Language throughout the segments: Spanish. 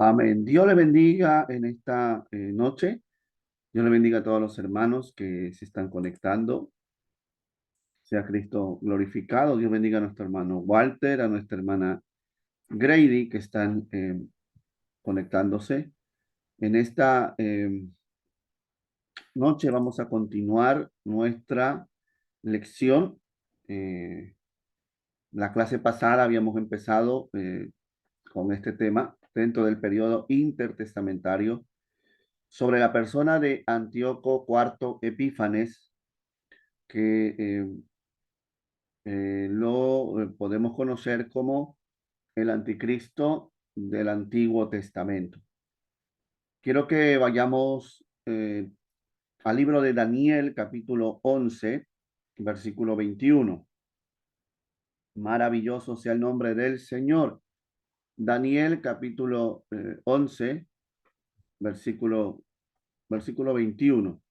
Amén. Dios le bendiga en esta noche. Dios le bendiga a todos los hermanos que se están conectando. Sea Cristo glorificado. Dios bendiga a nuestro hermano Walter, a nuestra hermana Grady que están conectándose. En esta noche vamos a continuar nuestra lección. Eh, la clase pasada habíamos empezado con este tema dentro del periodo intertestamentario sobre la persona de Antíoco IV Epífanes, que lo podemos conocer como el anticristo del Antiguo Testamento. Quiero que vayamos al libro de Daniel, capítulo 11, versículo 21. Maravilloso sea el nombre del Señor. Daniel, capítulo 11, versículo, versículo 21.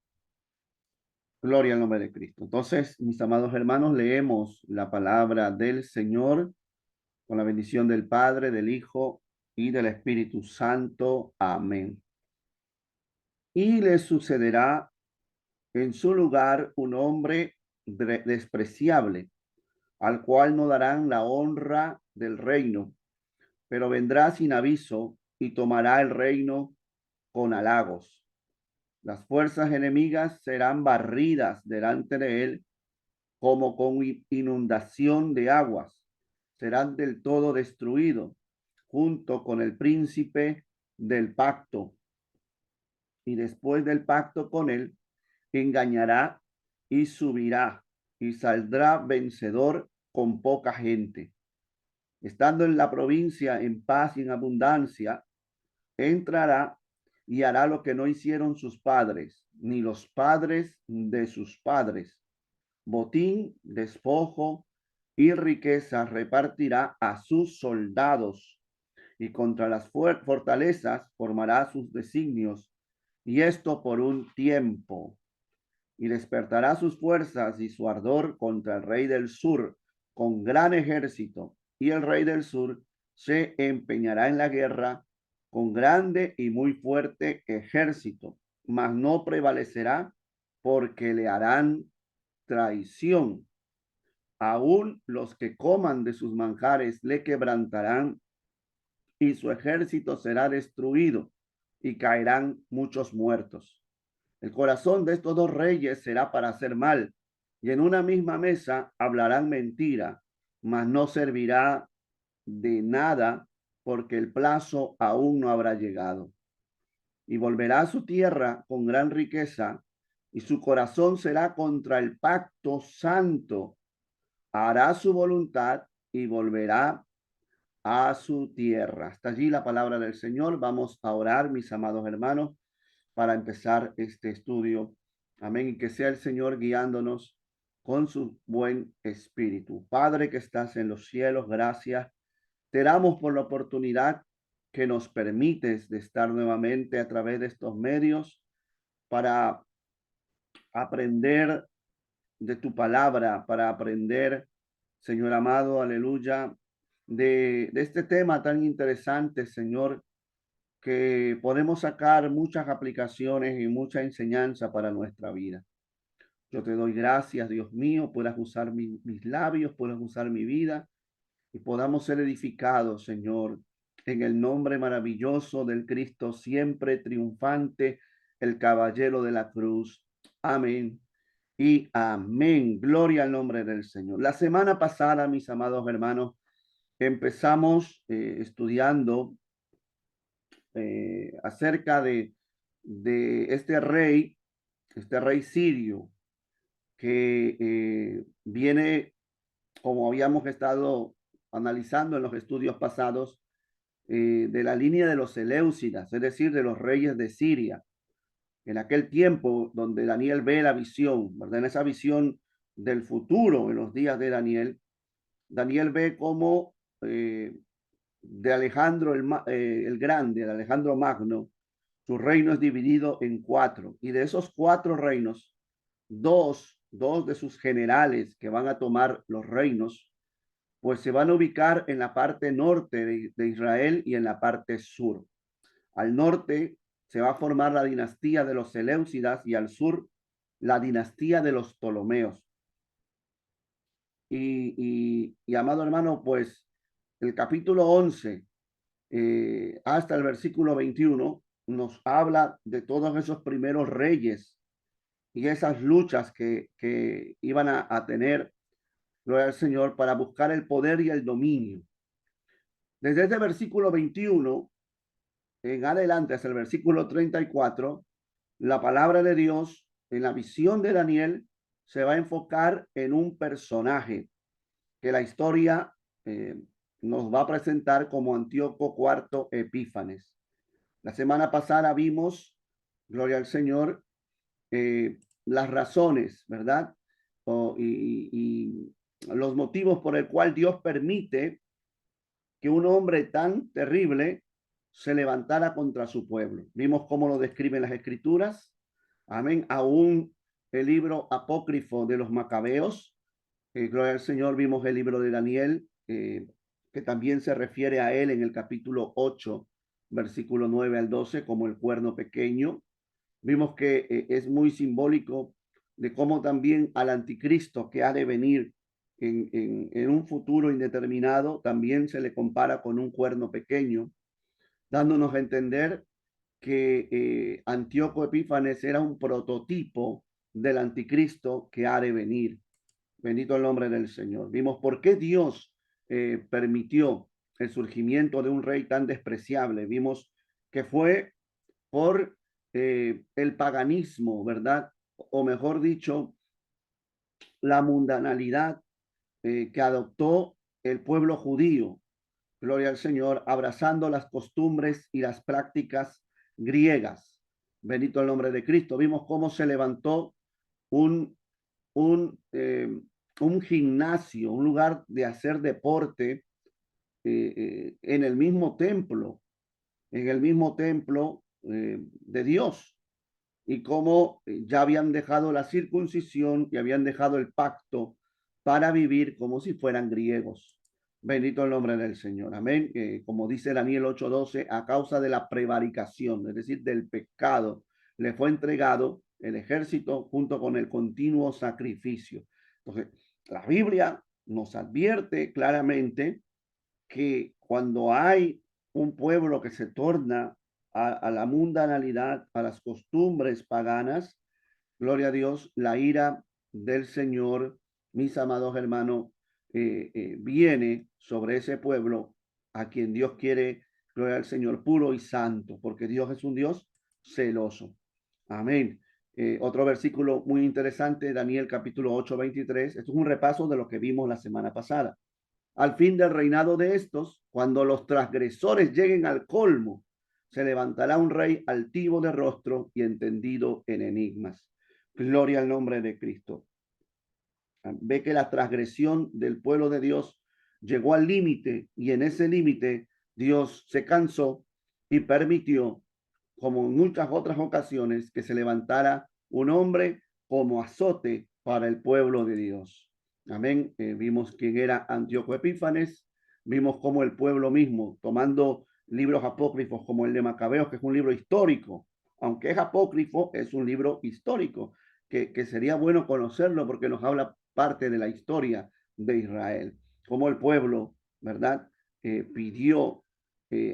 Gloria al nombre de Cristo. Entonces, mis amados hermanos, leemos la palabra del Señor con la bendición del Padre, del Hijo y del Espíritu Santo. Amén. Y le sucederá en su lugar un hombre despreciable, al cual no darán la honra del reino, pero vendrá sin aviso y tomará el reino con halagos. Las fuerzas enemigas serán barridas delante de él como con inundación de aguas. Serán del todo destruidos junto con el príncipe del pacto. Y después del pacto con él, engañará y subirá y saldrá vencedor con poca gente. Estando en la provincia en paz y en abundancia, entrará y hará lo que no hicieron sus padres, ni los padres de sus padres. Botín, despojo y riqueza repartirá a sus soldados, y contra las fortalezas formará sus designios, y esto por un tiempo. Y despertará sus fuerzas y su ardor contra el rey del sur con gran ejército, y el rey del sur se empeñará en la guerra con grande y muy fuerte ejército, mas no prevalecerá porque le harán traición. Aún los que coman de sus manjares le quebrantarán, y su ejército será destruido, y caerán muchos muertos. El corazón de estos dos reyes será para hacer mal, y en una misma mesa hablarán mentira, mas no servirá de nada, porque el plazo aún no habrá llegado. Y volverá a su tierra con gran riqueza, y su corazón será contra el pacto santo. Hará su voluntad y volverá a su tierra. Hasta allí la palabra del Señor. Vamos a orar, mis amados hermanos, para empezar este estudio. Amén. Y que sea el Señor guiándonos con su buen espíritu. Padre que estás en los cielos, gracias. Te damos por la oportunidad que nos permites de estar nuevamente a través de estos medios para aprender de tu palabra, para aprender, Señor amado, aleluya, de este tema tan interesante, Señor, que podemos sacar muchas aplicaciones y mucha enseñanza para nuestra vida. Yo te doy gracias, Dios mío, puedas usar mis labios, puedas usar mi vida y podamos ser edificados, Señor, en el nombre maravilloso del Cristo, siempre triunfante, el caballero de la cruz. Amén y amén. Gloria al nombre del Señor. La semana pasada, mis amados hermanos, empezamos estudiando acerca de este rey sirio, que viene, como habíamos estado analizando en los estudios pasados, de la línea de los Seleucidas, es decir, de los reyes de Siria. En aquel tiempo donde Daniel ve la visión, ¿verdad? En esa visión del futuro, en los días de Daniel, Daniel ve cómo de Alejandro el Grande, de Alejandro Magno, su reino es dividido en cuatro. Y de esos cuatro reinos, dos de sus generales que van a tomar los reinos, pues se van a ubicar en la parte norte de Israel y en la parte sur. Al norte se va a formar la dinastía de los Seleucidas y al sur la dinastía de los Ptolomeos. Amado hermano, pues el capítulo 11 hasta el versículo 21 nos habla de todos esos primeros reyes y esas luchas que iban a tener, gloria al Señor, para buscar el poder y el dominio. Desde este versículo 21 en adelante, hasta el versículo 34, la palabra de Dios en la visión de Daniel se va a enfocar en un personaje que la historia nos va a presentar como Antíoco IV Epífanes. La semana pasada vimos, gloria al Señor, las razones, ¿verdad? Y los motivos por el cual Dios permite que un hombre tan terrible se levantara contra su pueblo. Vimos cómo lo describen las escrituras. Amén. Aún el libro apócrifo de los Macabeos, gloria al Señor, vimos el libro de Daniel, que también se refiere a él en el capítulo 8, versículo 9 al 12, como el cuerno pequeño. Vimos que es muy simbólico de cómo también al anticristo que ha de venir en un futuro indeterminado, también se le compara con un cuerno pequeño, dándonos a entender que Antíoco Epífanes era un prototipo del anticristo que ha de venir. Bendito el nombre del Señor. Vimos por qué Dios permitió el surgimiento de un rey tan despreciable. Vimos que fue por el paganismo, ¿verdad? O mejor dicho, la mundanalidad que adoptó el pueblo judío, gloria al Señor, abrazando las costumbres y las prácticas griegas. Bendito el nombre de Cristo. Vimos cómo se levantó un, un, eh, un gimnasio, un lugar de hacer deporte en el mismo templo de Dios. Y cómo ya habían dejado la circuncisión y habían dejado el pacto para vivir como si fueran griegos. Bendito el nombre del Señor. Amén. Como dice Daniel 8:12, a causa de la prevaricación, es decir, del pecado, le fue entregado el ejército junto con el continuo sacrificio. Entonces, la Biblia nos advierte claramente que cuando hay un pueblo que se torna a la mundanalidad, a las costumbres paganas, gloria a Dios, la ira del Señor, mis amados hermanos, viene sobre ese pueblo a quien Dios quiere, gloria al Señor, puro y santo, porque Dios es un Dios celoso. Amén. Otro versículo muy interesante, Daniel capítulo 8:23. Esto es un repaso de lo que vimos la semana pasada. Al fin del reinado de estos, cuando los transgresores lleguen al colmo, se levantará un rey altivo de rostro y entendido en enigmas. Gloria al nombre de Cristo. Ve que la transgresión del pueblo de Dios llegó al límite y en ese límite Dios se cansó y permitió, como en muchas otras ocasiones, que se levantara un hombre como azote para el pueblo de Dios. Amén. Vimos quién era Antíoco Epífanes, vimos cómo el pueblo mismo, tomando libros apócrifos como el de Macabeos, que es un libro histórico, aunque es apócrifo, es un libro histórico, que sería bueno conocerlo porque nos habla parte de la historia de Israel, como el pueblo, ¿verdad? Pidió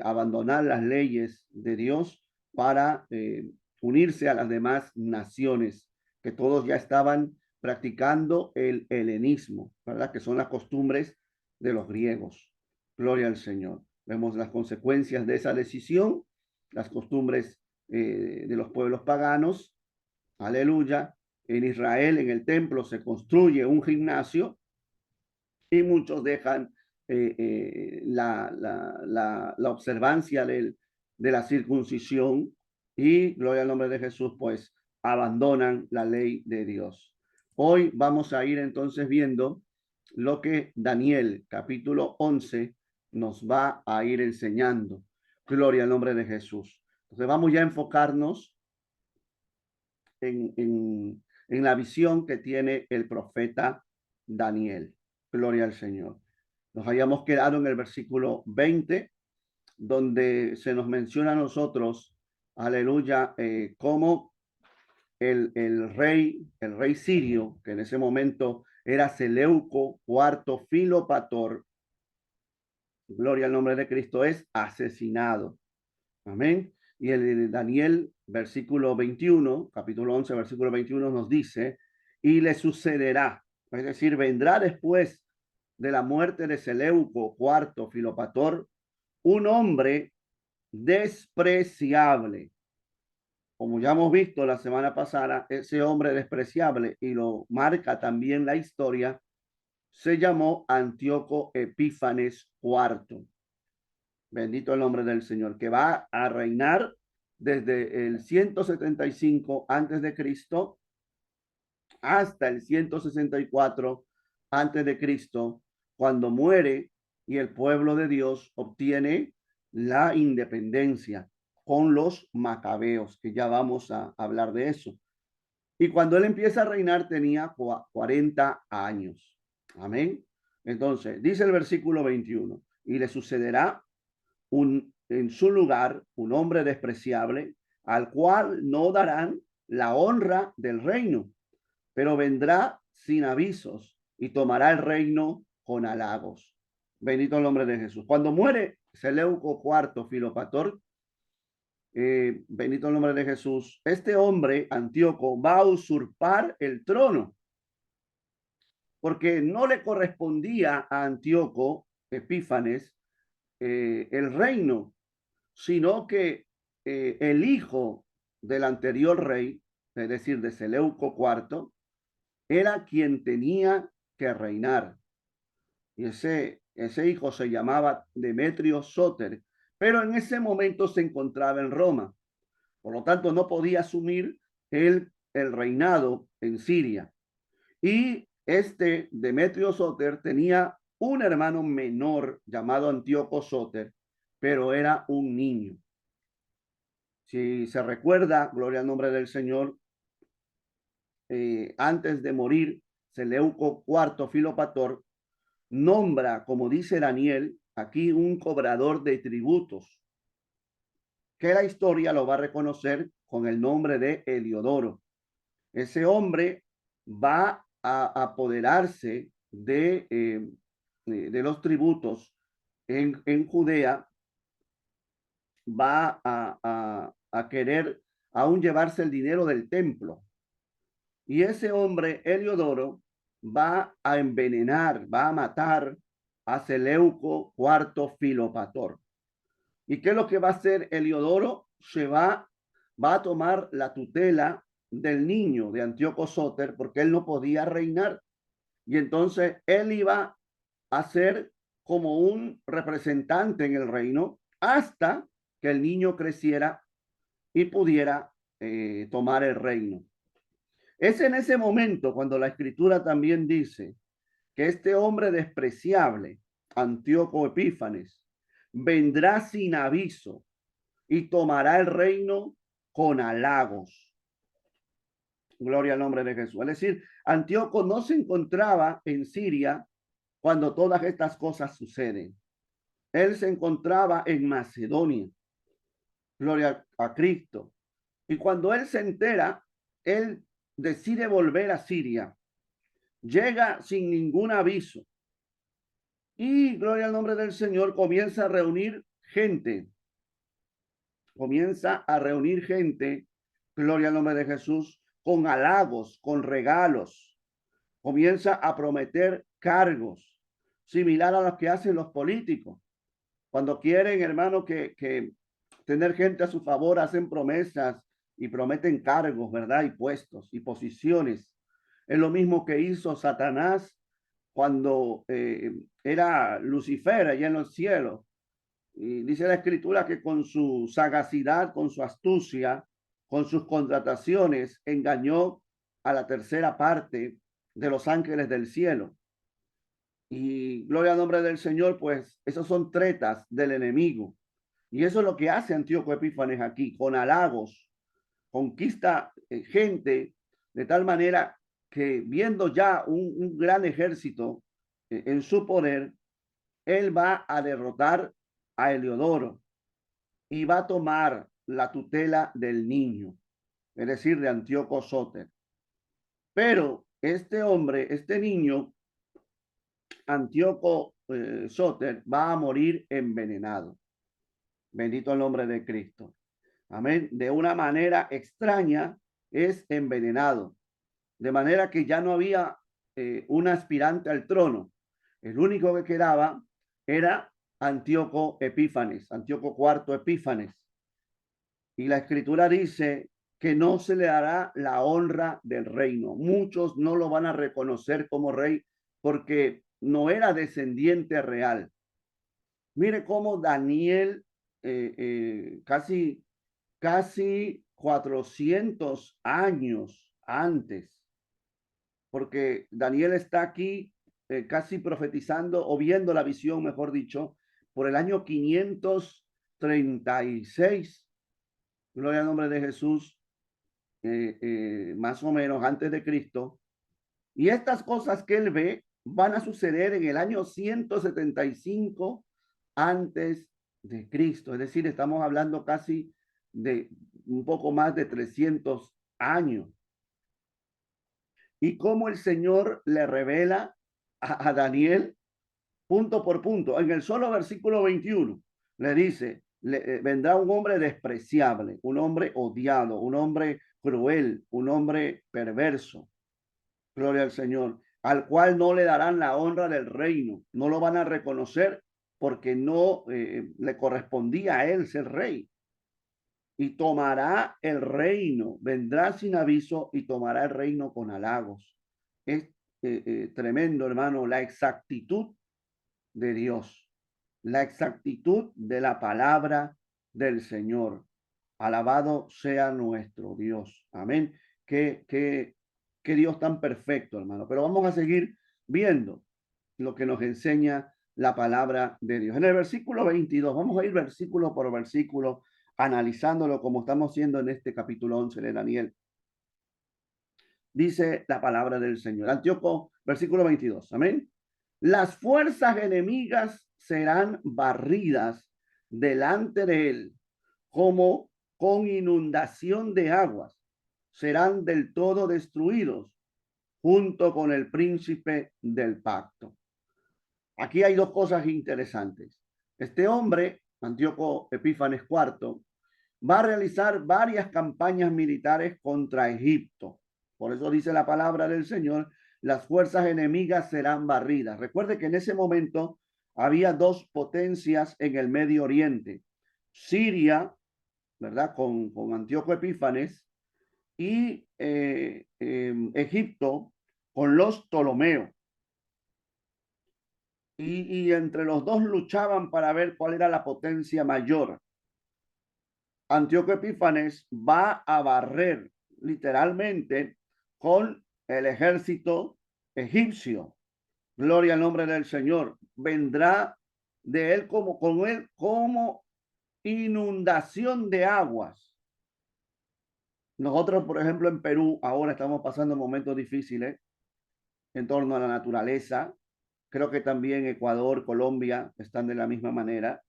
abandonar las leyes de Dios para unirse a las demás naciones, que todos ya estaban practicando el helenismo, ¿verdad? Que son las costumbres de los griegos. Gloria al Señor. Vemos las consecuencias de esa decisión, las costumbres de los pueblos paganos. Aleluya. En Israel, en el templo, se construye un gimnasio y muchos dejan la observancia de la circuncisión y, gloria al nombre de Jesús, pues abandonan la ley de Dios. Hoy vamos a ir entonces viendo lo que Daniel capítulo 11 nos va a ir enseñando. Gloria al nombre de Jesús. Entonces vamos ya a enfocarnos en la visión que tiene el profeta Daniel. Gloria al Señor. Nos habíamos quedado en el versículo 20 donde se nos menciona a nosotros, aleluya, como el rey sirio, que en ese momento era Seleuco IV Filopator, gloria al nombre de Cristo, es asesinado. Amén. Y el Daniel, versículo 21, capítulo 11, versículo 21 nos dice, y le sucederá, es decir, vendrá después de la muerte de Seleuco IV Filopator, un hombre despreciable. Como ya hemos visto la semana pasada, ese hombre despreciable, y lo marca también la historia, se llamó Antíoco Epífanes IV. Bendito el nombre del Señor, que va a reinar desde el 175 antes de Cristo hasta el 164 antes de Cristo, cuando muere y el pueblo de Dios obtiene la independencia con los macabeos, que ya vamos a hablar de eso. Y cuando él empieza a reinar tenía 40 años. Amén. Entonces, dice el versículo 21, y le sucederá en su lugar un hombre despreciable, al cual no darán la honra del reino, pero vendrá sin avisos y tomará el reino con halagos. Bendito el nombre de Jesús. Cuando muere Seleuco IV Filopator, bendito el nombre de Jesús, este hombre, Antíoco, va a usurpar el trono, porque no le correspondía a Antíoco Epífanes el reino, sino que el hijo del anterior rey, es decir, de Seleuco IV, era quien tenía que reinar. Y ese hijo se llamaba Demetrio Sóter, pero en ese momento se encontraba en Roma. Por lo tanto, no podía asumir el reinado en Siria. Y este Demetrio Sóter tenía un hermano menor llamado Antíoco Sóter, pero era un niño. Si se recuerda, gloria al nombre del Señor, antes de morir, Seleuco IV Filopator nombra, como dice Daniel, aquí un cobrador de tributos, que la historia lo va a reconocer con el nombre de Heliodoro. Ese hombre va a apoderarse de los tributos en Judea, va a querer aún llevarse el dinero del templo. Y ese hombre, Heliodoro, va a envenenar, va a matar a Seleuco IV Filopator. ¿Y qué es lo que va a hacer Heliodoro? Va a tomar la tutela del niño de Antíoco Sóter, porque él no podía reinar. Y entonces él iba a ser como un representante en el reino hasta que el niño creciera y pudiera tomar el reino. Es en ese momento cuando la escritura también dice que este hombre despreciable, Antíoco Epífanes, vendrá sin aviso y tomará el reino con halagos. Gloria al nombre de Jesús. Es decir, Antíoco no se encontraba en Siria cuando todas estas cosas suceden. Él se encontraba en Macedonia. Gloria a Cristo. Y cuando él se entera, él decide volver a Siria. Llega sin ningún aviso. Y gloria al nombre del Señor, comienza a reunir gente. Comienza a reunir gente, gloria al nombre de Jesús, con halagos, con regalos. Comienza a prometer cargos, similar a los que hacen los políticos. Cuando quieren, hermano, que tener gente a su favor, hacen promesas y prometen cargos, ¿verdad? Y puestos y posiciones. Es lo mismo que hizo Satanás cuando era Lucifer allá en los cielos. Y dice la escritura que con su sagacidad, con su astucia, con sus contrataciones, engañó a la tercera parte de los ángeles del cielo. Y gloria al nombre del Señor, pues esos son tretas del enemigo. Y eso es lo que hace Antíoco Epífanes aquí, con halagos, conquista gente de tal manera que viendo ya un gran ejército en su poder, él va a derrotar a Heliodoro. y va a tomar la tutela del niño, es decir, de Antíoco Sóter. Pero este hombre, este niño, Antíoco Sóter, va a morir envenenado. Bendito el nombre de Cristo. Amén. De una manera extraña es envenenado. De manera que ya no había un aspirante al trono. El único que quedaba era Antíoco Epífanes, Antíoco IV Epífanes. Y la escritura dice que no se le dará la honra del reino. Muchos no lo van a reconocer como rey porque no era descendiente real. Mire cómo Daniel, casi 400 años antes, porque Daniel está aquí casi profetizando o viendo la visión, mejor dicho, por el año 536, gloria al nombre de Jesús, más o menos antes de Cristo. Y estas cosas que él ve van a suceder en el año 175 antes de Cristo. Es decir, estamos hablando casi de un poco más de 300 años. Y cómo el Señor le revela a Daniel punto por punto. En el solo versículo 21 le dice, vendrá un hombre despreciable, un hombre odiado, un hombre cruel, un hombre perverso. Gloria al Señor, al cual no le darán la honra del reino, no lo van a reconocer porque no le correspondía a él ser rey. Y tomará el reino, vendrá sin aviso y tomará el reino con halagos. Es tremendo, hermano, la exactitud de Dios, la exactitud de la palabra del Señor. Alabado sea nuestro Dios. Amén. Qué Dios tan perfecto, hermano. Pero vamos a seguir viendo lo que nos enseña la palabra de Dios. En el versículo 22, vamos a ir versículo por versículo, analizándolo como estamos haciendo en este capítulo 11 de Daniel. Dice la palabra del Señor. Antíoco, versículo 22. Amén. Las fuerzas enemigas serán barridas delante de él, como con inundación de aguas. Serán del todo destruidos junto con el príncipe del pacto. Aquí hay dos cosas interesantes. Este hombre, Antíoco Epífanes IV, va a realizar varias campañas militares contra Egipto. Por eso dice la palabra del Señor, las fuerzas enemigas serán barridas. Recuerde que en ese momento había dos potencias en el Medio Oriente. Siria, ¿verdad? Con Antíoco Epífanes y Egipto con los Ptolomeos. Y entre los dos luchaban para ver cuál era la potencia mayor. Antíoco Epífanes va a barrer literalmente con el ejército egipcio. Gloria al nombre del Señor. Vendrá de él como inundación de aguas. Nosotros, por ejemplo, en Perú ahora estamos pasando momentos difíciles en torno a la naturaleza. Creo que también Ecuador, Colombia están de la misma manera.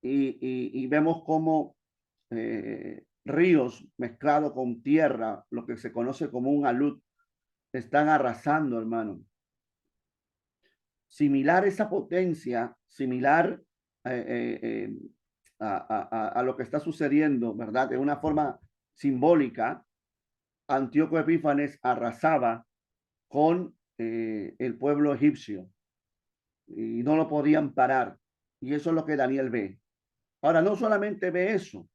Y vemos cómo ríos mezclados con tierra, lo que se conoce como un alud, están arrasando, hermano. Similar esa potencia, similar a lo que está sucediendo, ¿verdad? De una forma simbólica, Antíoco Epífanes arrasaba con el pueblo egipcio y no lo podían parar. Y eso es lo que Daniel ve. Ahora, no solamente ve eso.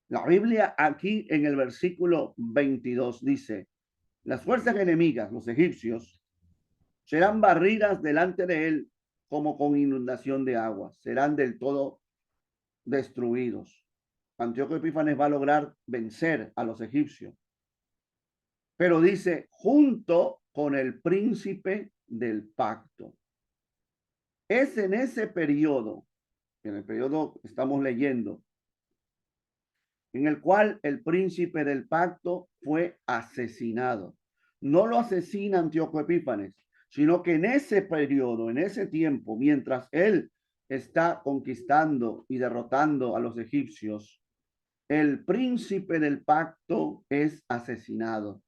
La Biblia aquí en el versículo 22 dice, las fuerzas enemigas, los egipcios, serán barridas delante de él como con inundación de aguas, serán del todo destruidos. Antíoco Epífanes va a lograr vencer a los egipcios. Pero dice, junto con el príncipe del pacto. Es en ese periodo, en el periodo que estamos leyendo, en el cual el príncipe del pacto fue asesinado. No lo asesina Antíoco Epífanes, sino que en ese periodo, en ese tiempo, mientras él está conquistando y derrotando a los egipcios, el príncipe del pacto es asesinado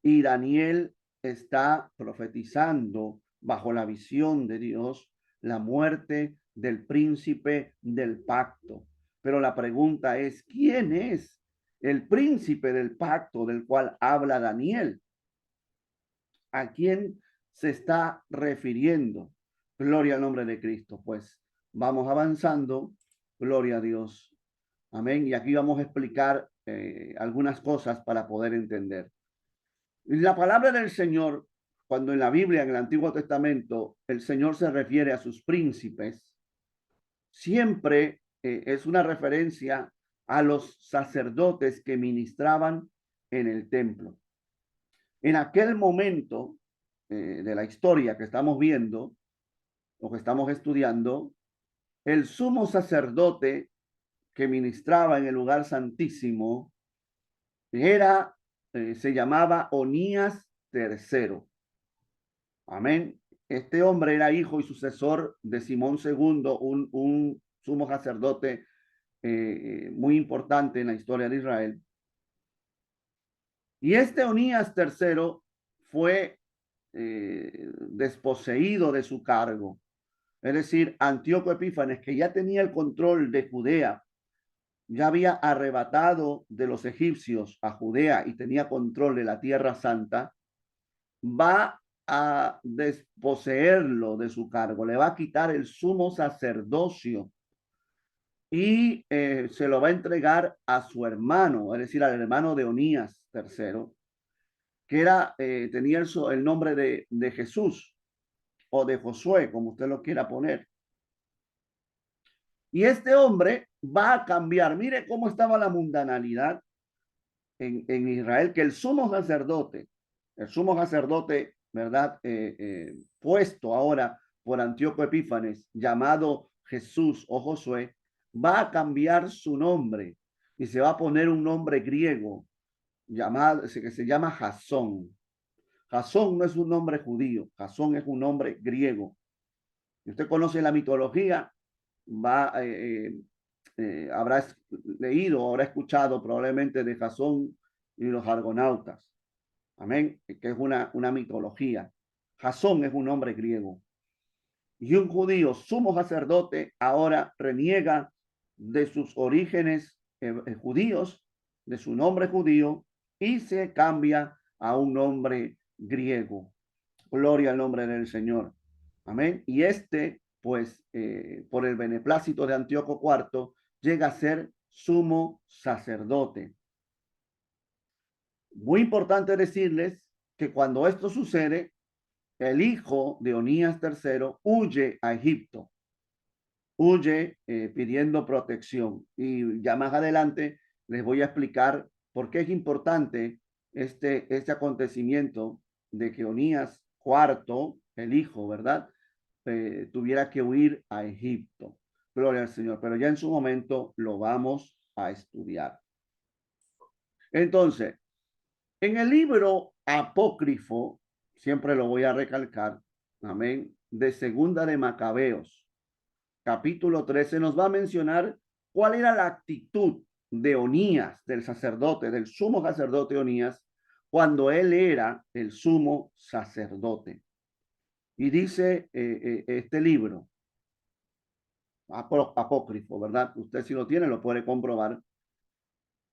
y Daniel está profetizando bajo la visión de Dios la muerte del príncipe del pacto. Pero la pregunta es, ¿quién es el príncipe del pacto del cual habla Daniel? ¿A quién se está refiriendo? Gloria al nombre de Cristo. Pues vamos avanzando. Gloria a Dios. Amén. Y aquí vamos a explicar algunas cosas para poder entender. La palabra del Señor, cuando en la Biblia, en el Antiguo Testamento, el Señor se refiere a sus príncipes, siempre es una referencia a los sacerdotes que ministraban en el templo. En aquel momento de la historia que estamos viendo o que estamos estudiando, el sumo sacerdote que ministraba en el lugar santísimo se llamaba Onías III. Amén. Este hombre era hijo y sucesor de Simón II, un sumo sacerdote muy importante en la historia de Israel. Y este Onías III fue desposeído de su cargo. Es decir, Antíoco Epífanes, que ya tenía el control de Judea, ya había arrebatado de los egipcios a Judea y tenía control de la Tierra Santa, va a desposeerlo de su cargo, le va a quitar el sumo sacerdocio y se lo va a entregar a su hermano, es decir, al hermano de Onías III, que tenía el nombre de Jesús o de Josué, como usted lo quiera poner. Y este hombre va a cambiar. Mire cómo estaba la mundanalidad en Israel, que el sumo sacerdote, ¿verdad? Puesto ahora por Antíoco Epífanes, llamado Jesús o Josué, va a cambiar su nombre y se va a poner un nombre griego que se llama Jasón. Jasón no es un nombre judío, Jasón es un nombre griego. Si usted conoce la mitología, habrá leído, habrá escuchado probablemente de Jasón y los argonautas. Amén, que es una mitología. Jasón es un nombre griego. Y un judío, sumo sacerdote, ahora reniega de sus orígenes judíos, de su nombre judío, y se cambia a un nombre griego. Gloria al nombre del Señor. Amén. Y pues, por el beneplácito de Antíoco IV, llega a ser sumo sacerdote. Muy importante decirles que cuando esto sucede, el hijo de Onías III huye a Egipto, huye pidiendo protección. Y ya más adelante les voy a explicar por qué es importante este acontecimiento de que Onías IV, el hijo, ¿verdad? Tuviera que huir a Egipto. Gloria al Señor. Pero ya en su momento lo vamos a estudiar. Entonces, en el libro apócrifo, siempre lo voy a recalcar, amén, de Segunda de Macabeos, capítulo 13, nos va a mencionar cuál era la actitud de Onías, del sacerdote, del sumo sacerdote Onías, cuando él era el sumo sacerdote. Y dice este libro apócrifo, ¿verdad? Usted si lo tiene lo puede comprobar.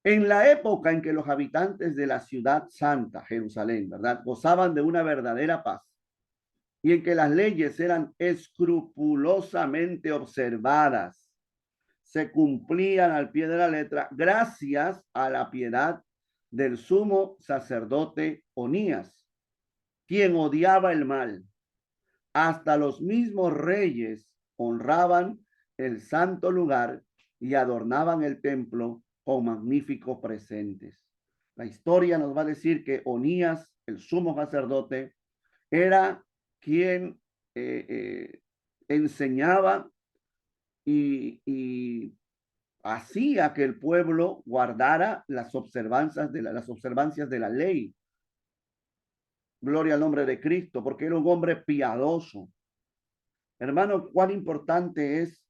En la época en que los habitantes de la ciudad santa, Jerusalén, ¿verdad? Gozaban de una verdadera paz y en que las leyes eran escrupulosamente observadas, se cumplían al pie de la letra gracias a la piedad del sumo sacerdote Onías, quien odiaba el mal. Hasta los mismos reyes honraban el santo lugar y adornaban el templo con magníficos presentes. La historia nos va a decir que Onías, el sumo sacerdote, era quien enseñaba y hacía que el pueblo guardara las observancias de la ley. Gloria al nombre de Cristo, porque era un hombre piadoso. Hermano, cuán importante es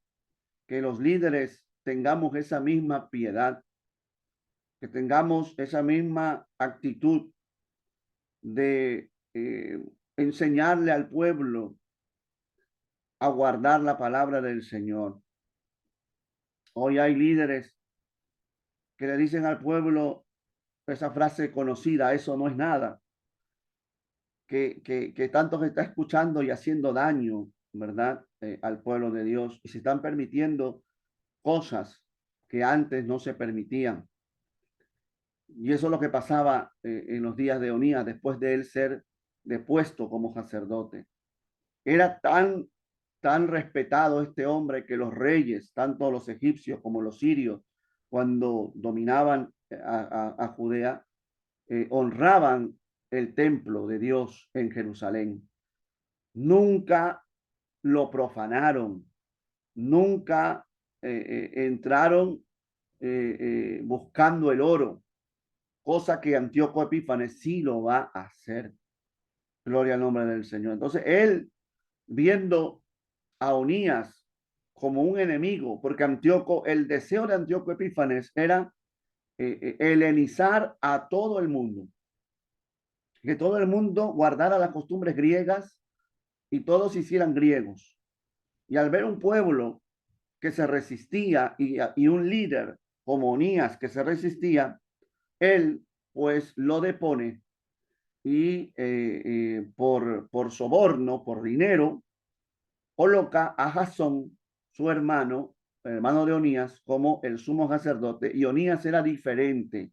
que los líderes tengamos esa misma piedad, que tengamos esa misma actitud de enseñarle al pueblo a guardar la palabra del Señor. Hoy hay líderes que le dicen al pueblo esa frase conocida: eso no es nada, que tanto se está escuchando y haciendo daño, ¿verdad? Al pueblo de Dios, y se están permitiendo cosas que antes no se permitían. Y eso es lo que pasaba en los días de Onías, después de él ser depuesto como sacerdote. Era tan respetado este hombre que los reyes, tanto los egipcios como los sirios, cuando dominaban a Judea, honraban el templo de Dios en Jerusalén. Nunca lo profanaron, nunca entraron buscando el oro, cosa que Antíoco Epífanes sí lo va a hacer. Gloria al nombre del Señor. Entonces él, viendo a Onías como un enemigo, porque Antíoco, el deseo de Antíoco Epífanes era helenizar a todo el mundo, que todo el mundo guardara las costumbres griegas y todos se hicieran griegos. Y al ver un pueblo que se resistía y un líder como Onías que se resistía, él pues lo depone y por soborno, por dinero, coloca a Jasón, su hermano de Onías, como el sumo sacerdote, y Onías era diferente.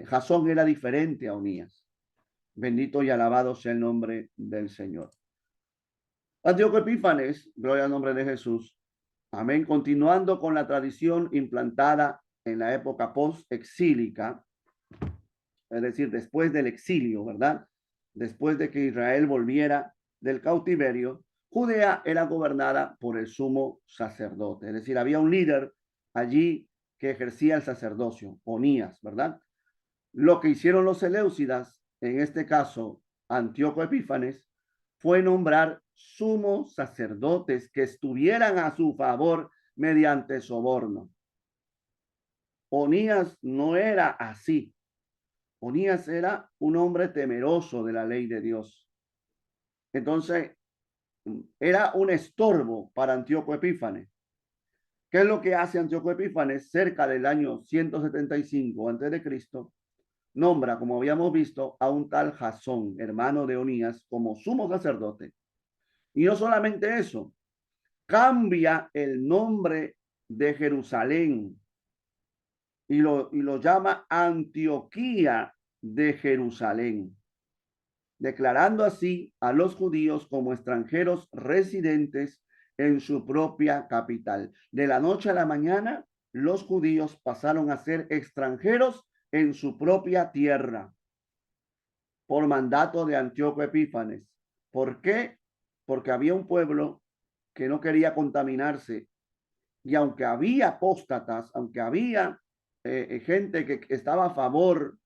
Jasón era diferente a Onías. Bendito y alabado sea el nombre del Señor. Antíoco Epífanes, gloria al nombre de Jesús. Amén. Continuando con la tradición implantada en la época post-exílica, es decir, después del exilio, ¿verdad? Después de que Israel volviera del cautiverio, Judea era gobernada por el sumo sacerdote, es decir, había un líder allí que ejercía el sacerdocio, Onías, ¿verdad? Lo que hicieron los seleucidas, en este caso Antíoco Epífanes, fue nombrar sumos sacerdotes que estuvieran a su favor mediante soborno. Onías no era así. Onías era un hombre temeroso de la ley de Dios. Entonces, era un estorbo para Antíoco Epífanes. ¿Qué es lo que hace Antíoco Epífanes? Cerca del año 175 a.C., nombra, como habíamos visto, a un tal Jasón, hermano de Onías, como sumo sacerdote. Y no solamente eso, cambia el nombre de Jerusalén y lo llama Antioquía de Jerusalén, declarando así a los judíos como extranjeros residentes en su propia capital. De la noche a la mañana, los judíos pasaron a ser extranjeros en su propia tierra por mandato de Antíoco Epífanes. ¿Por qué? Porque había un pueblo que no quería contaminarse, y aunque había apóstatas, aunque había gente que estaba a favor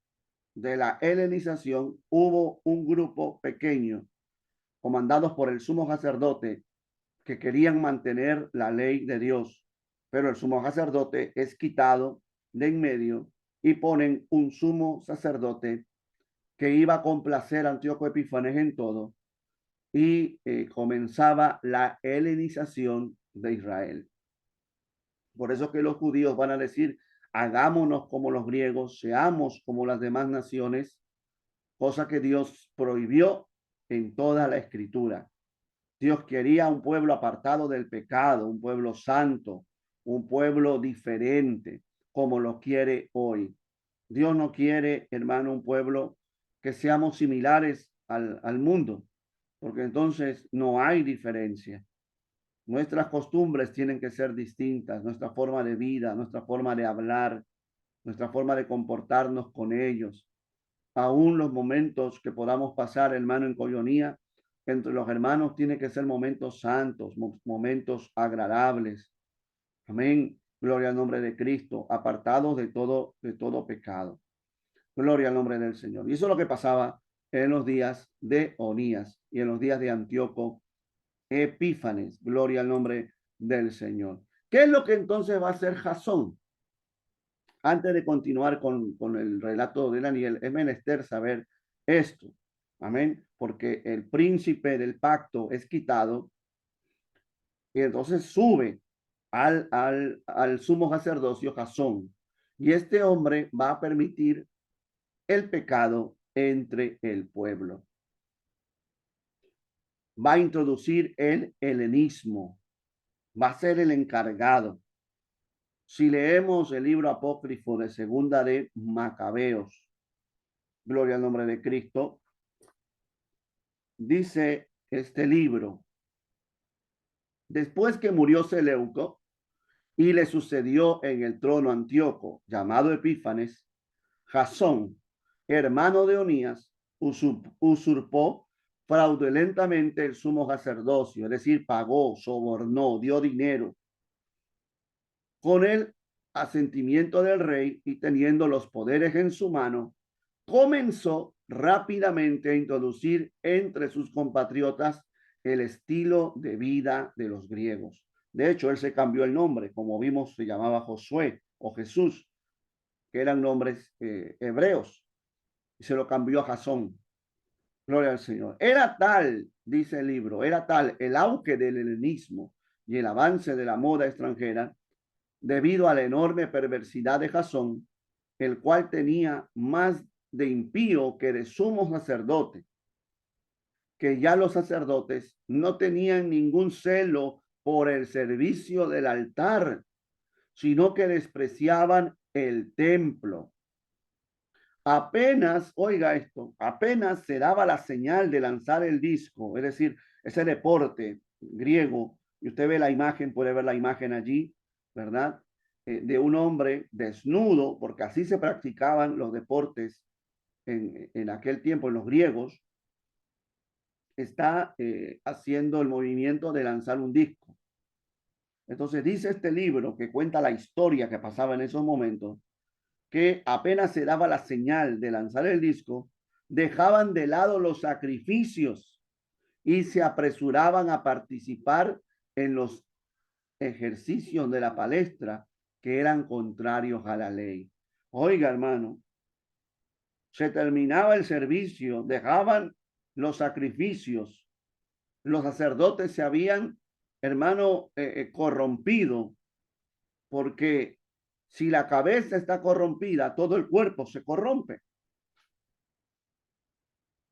de la helenización, hubo un grupo pequeño, comandados por el sumo sacerdote, que querían mantener la ley de Dios, pero el sumo sacerdote es quitado de en medio y ponen un sumo sacerdote que iba a complacer a Antíoco Epífanes en todo, y comenzaba la helenización de Israel. Por eso que los judíos van a decir: hagámonos como los griegos, seamos como las demás naciones, cosa que Dios prohibió en toda la escritura. Dios quería un pueblo apartado del pecado, un pueblo santo, un pueblo diferente, como lo quiere hoy. Dios no quiere, hermano, un pueblo que seamos similares al mundo, porque entonces no hay diferencia. Nuestras costumbres tienen que ser distintas, nuestra forma de vida, nuestra forma de hablar, nuestra forma de comportarnos con ellos. Aún los momentos que podamos pasar, hermano, en coyonía, entre los hermanos, tiene que ser momentos santos, momentos agradables. Amén. Gloria al nombre de Cristo, apartados de todo pecado. Gloria al nombre del Señor. Y eso es lo que pasaba en los días de Onías y en los días de Antíoco Epífanes. Gloria al nombre del Señor. ¿Qué es lo que entonces va a hacer Jasón? Antes de continuar con el relato de Daniel, es menester saber esto. Amén. Porque el príncipe del pacto es quitado y entonces sube al sumo sacerdocio Jasón. Y este hombre va a permitir el pecado entre el pueblo. Va a introducir el helenismo. Va a ser el encargado. Si leemos el libro apócrifo de Segunda de Macabeos, gloria al nombre de Cristo, dice este libro: después que murió Seleuco y le sucedió en el trono Antíoco, llamado Epífanes, Jasón, hermano de Onías, usurpó fraudulentamente el sumo sacerdocio, es decir, pagó, sobornó, dio dinero, con el asentimiento del rey y teniendo los poderes en su mano, comenzó rápidamente a introducir entre sus compatriotas el estilo de vida de los griegos. De hecho, él se cambió el nombre, como vimos, se llamaba Josué o Jesús, que eran nombres hebreos, y se lo cambió a Jasón. Gloria al Señor. Era tal, dice el libro, era tal el auge del helenismo y el avance de la moda extranjera, debido a la enorme perversidad de Jasón, el cual tenía más de impío que de sumo sacerdote, que ya los sacerdotes no tenían ningún celo por el servicio del altar, sino que despreciaban el templo. Apenas, oiga esto, apenas se daba la señal de lanzar el disco, es decir, ese deporte griego, y usted ve la imagen, puede ver la imagen allí, ¿verdad? De un hombre desnudo, porque así se practicaban los deportes en aquel tiempo, en los griegos, está haciendo el movimiento de lanzar un disco. Entonces dice este libro que cuenta la historia que pasaba en esos momentos, que apenas se daba la señal de lanzar el disco, dejaban de lado los sacrificios y se apresuraban a participar en los ejercicios de la palestra que eran contrarios a la ley. Oiga, hermano, se terminaba el servicio, dejaban los sacrificios, los sacerdotes se habían, hermano, corrompido, porque si la cabeza está corrompida, todo el cuerpo se corrompe.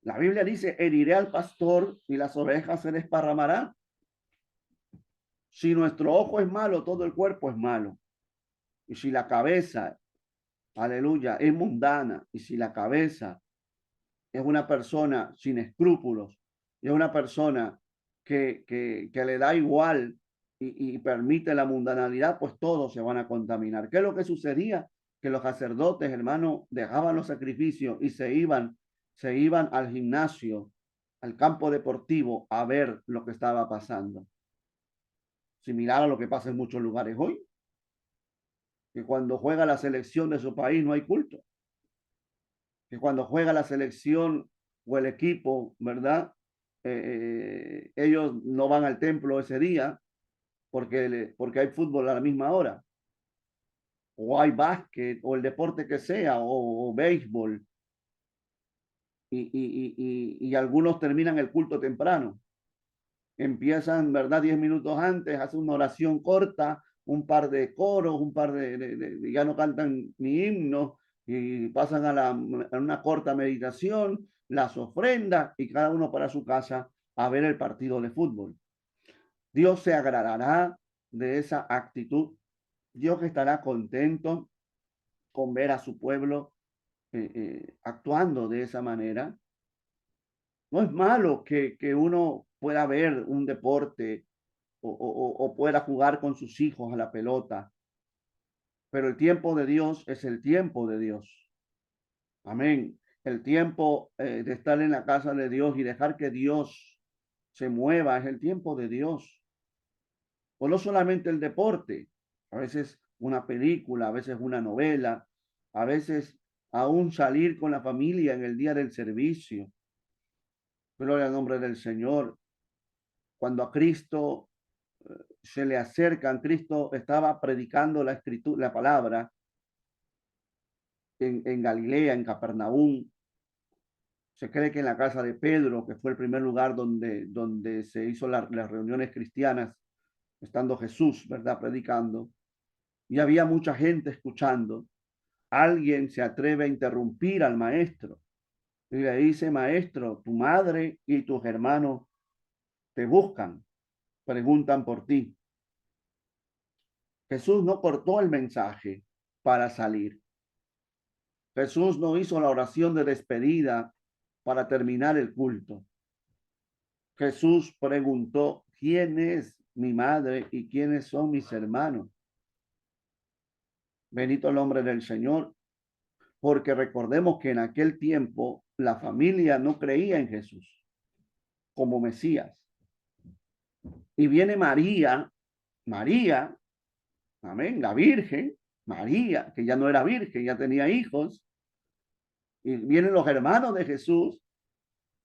La Biblia dice: heriré al pastor y las ovejas se desparramarán. Si nuestro ojo es malo, todo el cuerpo es malo. Y si la cabeza, aleluya, es mundana, y si la cabeza es una persona sin escrúpulos, y es una persona que le da igual y permite la mundanalidad, pues todos se van a contaminar. ¿Qué es lo que sucedía? Que los sacerdotes, hermano, dejaban los sacrificios y se iban al gimnasio, al campo deportivo, a ver lo que estaba pasando. Similar a lo que pasa en muchos lugares hoy, que cuando juega la selección de su país no hay culto, que cuando juega la selección o el equipo, ¿verdad? Ellos no van al templo ese día porque hay fútbol a la misma hora, o hay básquet, o el deporte que sea, o béisbol, y algunos terminan el culto temprano. Empiezan, ¿verdad? 10 minutos antes, hacen una oración corta, un par de coros, un par ya no cantan ni himnos, y pasan a una corta meditación, las ofrendas, y cada uno para su casa a ver el partido de fútbol. Dios se agradará de esa actitud. Dios estará contento con ver a su pueblo actuando de esa manera. No es malo que uno pueda ver un deporte o pueda jugar con sus hijos a la pelota, pero el tiempo de Dios es el tiempo de Dios. Amén. El tiempo de estar en la casa de Dios y dejar que Dios se mueva es el tiempo de Dios. O no solamente el deporte, a veces una película, a veces una novela, a veces aún salir con la familia en el día del servicio. Gloria al nombre del Señor. Cuando a Cristo se le acercan. Cristo estaba predicando la escritura, la palabra en Galilea, en Capernaum. Se cree que en la casa de Pedro, que fue el primer lugar donde se hizo las reuniones cristianas, estando Jesús, ¿verdad?, predicando, y había mucha gente escuchando. Alguien se atreve a interrumpir al maestro y le dice: maestro, tu madre y tus hermanos te buscan, preguntan por ti. Jesús no cortó el mensaje para salir. Jesús no hizo la oración de despedida para terminar el culto. Jesús preguntó: ¿quién es mi madre y quiénes son mis hermanos? Bendito el nombre del Señor, porque recordemos que en aquel tiempo la familia no creía en Jesús como Mesías. Y viene María, amén, la Virgen, María, que ya no era virgen, ya tenía hijos, y vienen los hermanos de Jesús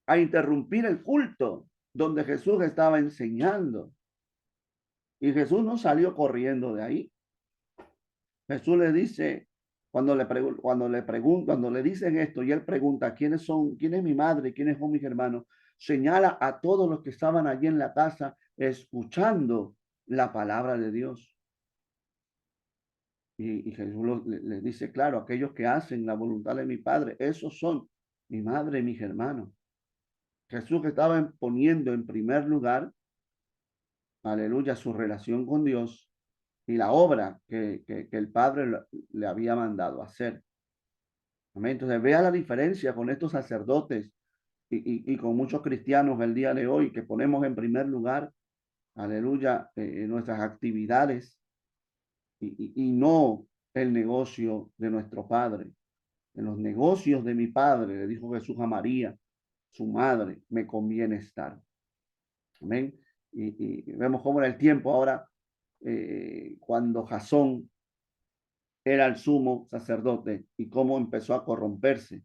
a interrumpir el culto donde Jesús estaba enseñando. Y Jesús no salió corriendo de ahí. Jesús le dice, cuando le dicen esto y él pregunta: quién es mi madre, quiénes son mis hermanos, señala a todos los que estaban allí en la casa escuchando la palabra de Dios. Y Jesús le dice claro: aquellos que hacen la voluntad de mi Padre, esos son mi madre y mis hermanos. Jesús estaba poniendo en primer lugar, aleluya, su relación con Dios y la obra que el Padre le había mandado hacer. Amén. Entonces vea la diferencia con estos sacerdotes y con muchos cristianos el día de hoy, que ponemos en primer lugar, aleluya, nuestras actividades y no el negocio de nuestro Padre. En los negocios de mi Padre, le dijo Jesús a María, su madre, me conviene estar. Amén. Y vemos cómo era el tiempo ahora, cuando Jasón era el sumo sacerdote y cómo empezó a corromperse.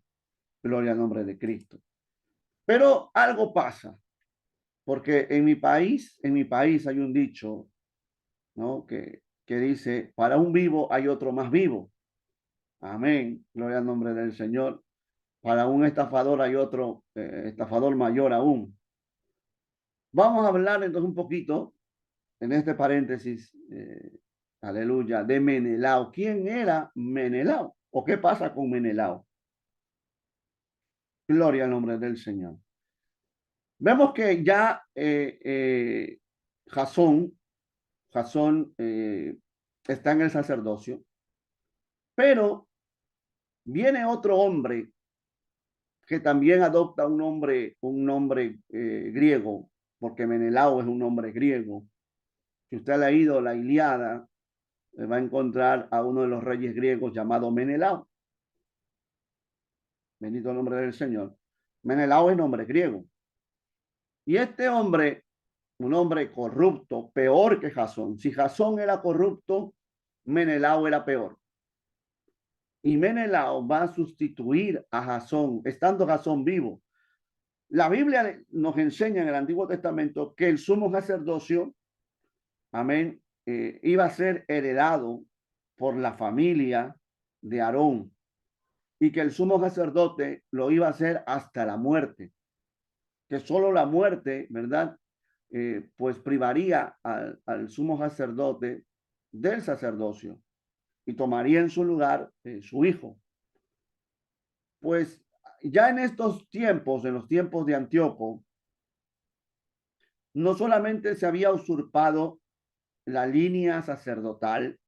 Gloria al nombre de Cristo. Pero algo pasa, porque en mi país hay un dicho, ¿no?, que dice: para un vivo hay otro más vivo. Amén. Gloria al nombre del Señor. Para un estafador hay otro estafador mayor aún. Vamos a hablar entonces un poquito en este paréntesis, aleluya, de Menelao. ¿Quién era Menelao? ¿O qué pasa con Menelao? Gloria al nombre del Señor. Vemos que ya Jasón está en el sacerdocio, pero viene otro hombre que también adopta un nombre griego, porque Menelao es un nombre griego. Si usted ha leído la Ilíada, va a encontrar a uno de los reyes griegos llamado Menelao. Bendito el nombre del Señor. Menelao es nombre griego. Y este hombre, un hombre corrupto, peor que Jasón. Si Jasón era corrupto, Menelao era peor. Y Menelao va a sustituir a Jasón, estando Jasón vivo. La Biblia nos enseña en el Antiguo Testamento que el sumo sacerdocio, amén, iba a ser heredado por la familia de Aarón y que el sumo sacerdote lo iba a hacer hasta la muerte, que solo la muerte, ¿verdad?, pues privaría al sumo sacerdote del sacerdocio y tomaría en su lugar su hijo. Pues ya en estos tiempos, en los tiempos de Antíoco, no solamente se había usurpado la línea sacerdotal,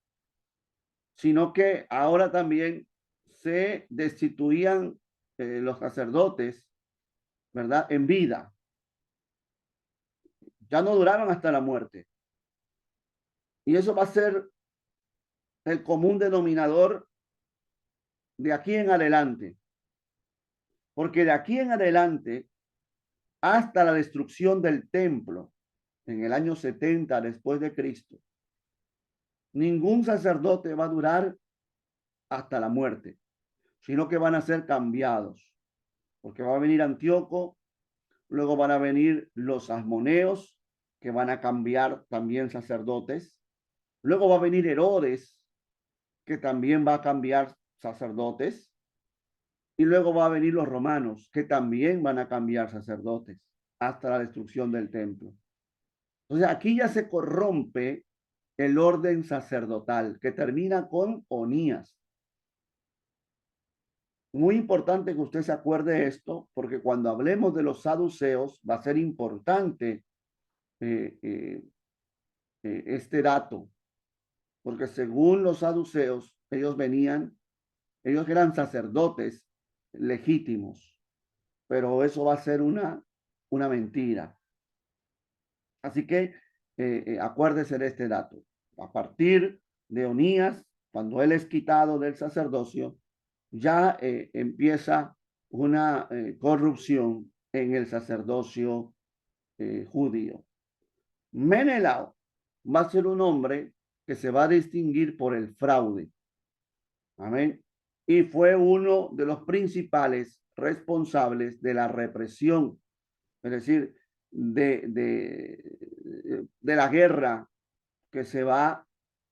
sino que ahora también se destituían los sacerdotes, ¿verdad?, en vida. Ya no duraron hasta la muerte. Y eso va a ser el común denominador de aquí en adelante. Porque de aquí en adelante, hasta la destrucción del templo, en el año 70 después de Cristo, ningún sacerdote va a durar hasta la muerte, sino que van a ser cambiados. Porque va a venir Antíoco, luego van a venir los asmoneos, que van a cambiar también sacerdotes. Luego va a venir Herodes, que también va a cambiar sacerdotes. Y luego va a venir los romanos, que también van a cambiar sacerdotes hasta la destrucción del templo. Entonces aquí ya se corrompe el orden sacerdotal, que termina con Onías. Muy importante que usted se acuerde esto, porque cuando hablemos de los saduceos va a ser importante eh, eh, este dato, porque según los saduceos, ellos eran sacerdotes legítimos, pero eso va a ser una mentira. Así que acuérdese de este dato. A partir de Onías, cuando él es quitado del sacerdocio, ya empieza una corrupción en el sacerdocio judío. Menelao va a ser un hombre que se va a distinguir por el fraude. Amén. Y fue uno de los principales responsables de la represión, es decir, de la guerra que se va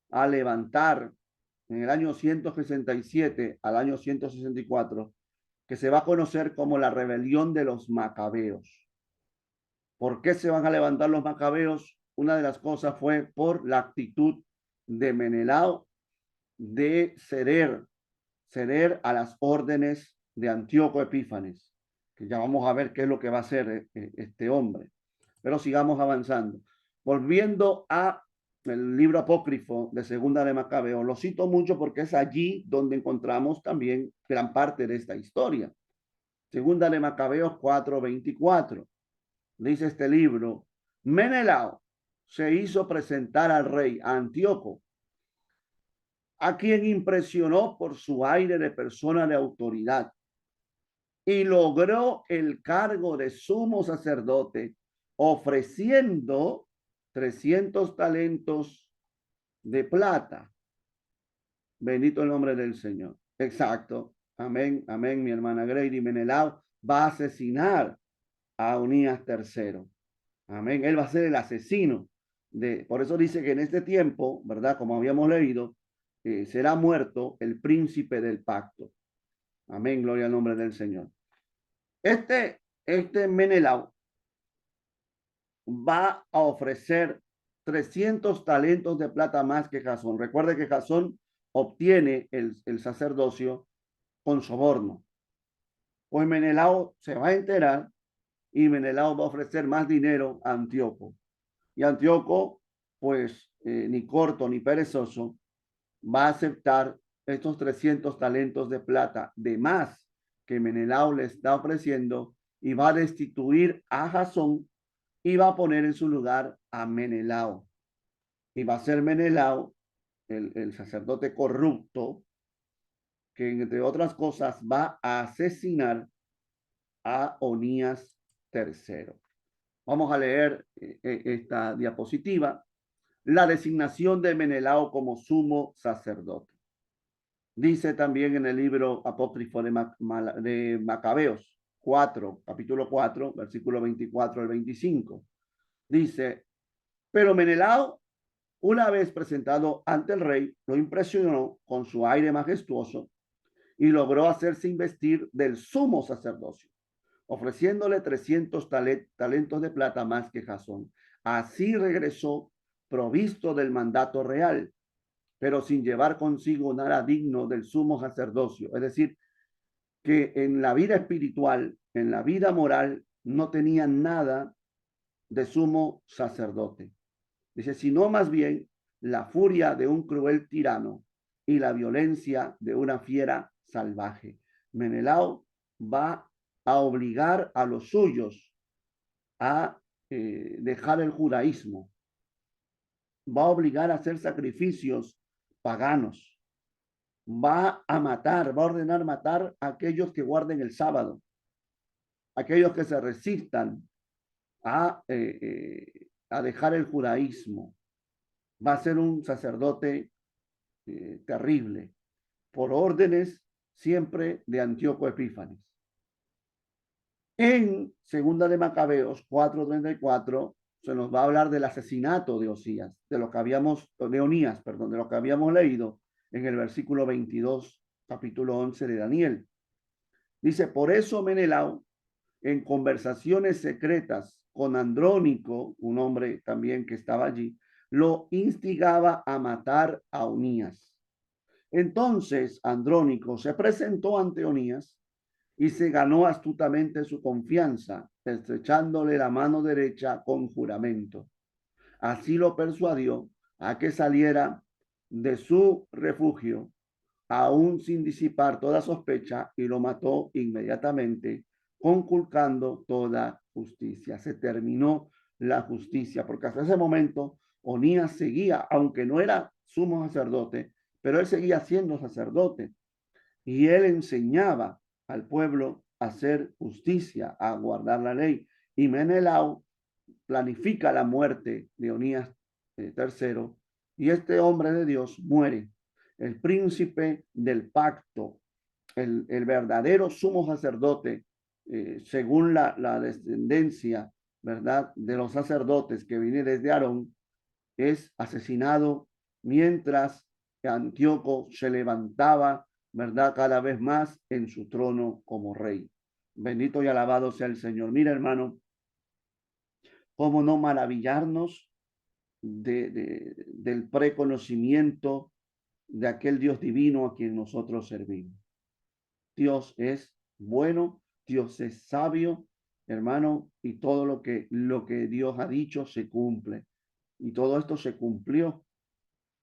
a levantar en el año 167 al año 164, que se va a conocer como la rebelión de los macabeos. ¿Por qué se van a levantar los macabeos? Una de las cosas fue por la actitud de Menelao de ceder a las órdenes de Antíoco Epífanes, que ya vamos a ver qué es lo que va a hacer este hombre. Pero sigamos avanzando. Volviendo a el libro apócrifo de Segunda de Macabeo, lo cito mucho porque es allí donde encontramos también gran parte de esta historia. Segunda de Macabeos 4:24. Dice este libro, Menelao se hizo presentar al rey Antíoco, a quien impresionó por su aire de persona de autoridad y logró el cargo de sumo sacerdote ofreciendo 300 talentos de plata. Bendito el nombre del Señor. Exacto. Amén, amén, mi hermana Grady. Menelao va a asesinar a Onías III. Amén. Él va a ser el asesino. Por eso dice que en este tiempo, ¿verdad? Como habíamos leído, será muerto el príncipe del pacto. Amén, gloria al nombre del Señor. Este Menelao va a ofrecer 300 talentos de plata más que Jasón. Recuerde que Jasón obtiene el sacerdocio con soborno. Pues Menelao se va a enterar y Menelao va a ofrecer más dinero a Antíoco. Y Antíoco, pues ni corto ni perezoso, va a aceptar estos 300 talentos de plata de más que Menelao le está ofreciendo y va a destituir a Jasón y va a poner en su lugar a Menelao. Y va a ser Menelao, el sacerdote corrupto, que entre otras cosas va a asesinar a Onías III. Vamos a leer esta diapositiva. La designación de Menelao como sumo sacerdote. Dice también en el libro apócrifo de Macabeos 4, capítulo 4, versículo 24 al 25. Dice, pero Menelao, una vez presentado ante el rey, lo impresionó con su aire majestuoso y logró hacerse investir del sumo sacerdocio, ofreciéndole 300 talentos de plata más que Jasón. Así regresó provisto del mandato real, pero sin llevar consigo nada digno del sumo sacerdocio. Es decir, que en la vida espiritual, en la vida moral, no tenía nada de sumo sacerdote. Dice, sino más bien la furia de un cruel tirano y la violencia de una fiera salvaje. Menelao va a obligar a los suyos a dejar el judaísmo, va a obligar a hacer sacrificios paganos, va a matar, va a ordenar matar a aquellos que guarden el sábado, aquellos que se resistan a dejar el judaísmo. Va a ser un sacerdote terrible, por órdenes siempre de Antíoco Epífanes. En Segunda de Macabeos 4:34 se nos va a hablar del asesinato de Osías, de Onías, perdón, de lo que habíamos leído en el versículo 22, capítulo 11 de Daniel. Dice, por eso Menelao, en conversaciones secretas con Andrónico, un hombre también que estaba allí, lo instigaba a matar a Onías. Entonces Andrónico se presentó ante Onías y se ganó astutamente su confianza, estrechándole la mano derecha con juramento. Así lo persuadió a que saliera de su refugio, aún sin disipar toda sospecha, y lo mató inmediatamente, conculcando toda justicia. Se terminó la justicia, porque hasta ese momento Onías seguía, aunque no era sumo sacerdote, pero él seguía siendo sacerdote y él enseñaba al pueblo a hacer justicia, a guardar la ley. Y Menelao planifica la muerte de Onías III, y este hombre de Dios muere. El príncipe del pacto, el verdadero sumo sacerdote, según la descendencia, ¿verdad?, de los sacerdotes que viene desde Aarón, es asesinado mientras Antíoco se levantaba, ¿verdad?, cada vez más en su trono como rey. Bendito y alabado sea el Señor. Mira, hermano, cómo no maravillarnos del preconocimiento de aquel Dios divino a quien nosotros servimos. Dios es bueno, Dios es sabio, hermano, y todo lo que Dios ha dicho se cumple. Y todo esto se cumplió.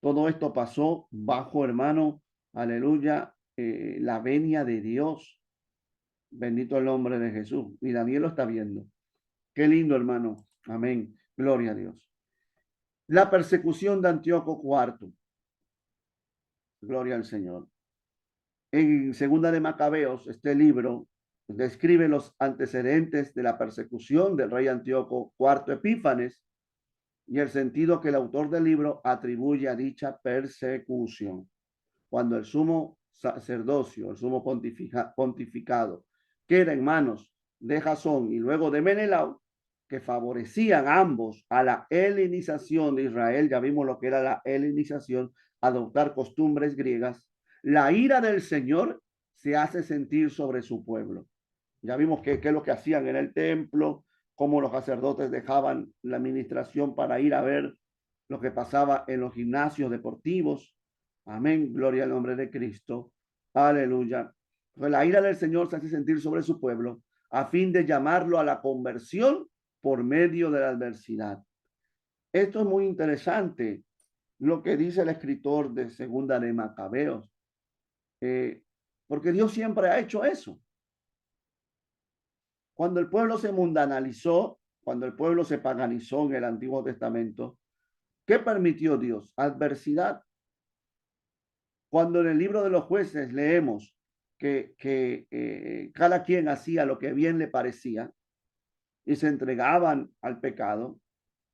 Todo esto pasó bajo, hermano, aleluya, la venia de Dios. Bendito el nombre de Jesús. Y Daniel lo está viendo. Qué lindo, hermano. Amén. Gloria a Dios. La persecución de Antíoco IV. Gloria al Señor. En Segunda de Macabeos, este libro describe los antecedentes de la persecución del rey Antíoco IV Epífanes y el sentido que el autor del libro atribuye a dicha persecución. Cuando el sumo sacerdocio, el sumo pontificado, queda en manos de Jasón y luego de Menelao, que favorecían ambos a la helenización de Israel, ya vimos lo que era la helenización, adoptar costumbres griegas, la ira del Señor se hace sentir sobre su pueblo. Ya vimos qué es lo que hacían en el templo, cómo los sacerdotes dejaban la administración para ir a ver lo que pasaba en los gimnasios deportivos. Amén, gloria al nombre de Cristo. Aleluya. Pues la ira del Señor se hace sentir sobre su pueblo a fin de llamarlo a la conversión por medio de la adversidad. Esto es muy interesante, lo que dice el escritor de Segunda de Macabeos, porque Dios siempre ha hecho eso. Cuando el pueblo se mundanalizó, cuando el pueblo se paganizó en el Antiguo Testamento, ¿qué permitió Dios? Adversidad. Cuando en el libro de los jueces leemos que cada quien hacía lo que bien le parecía y se entregaban al pecado,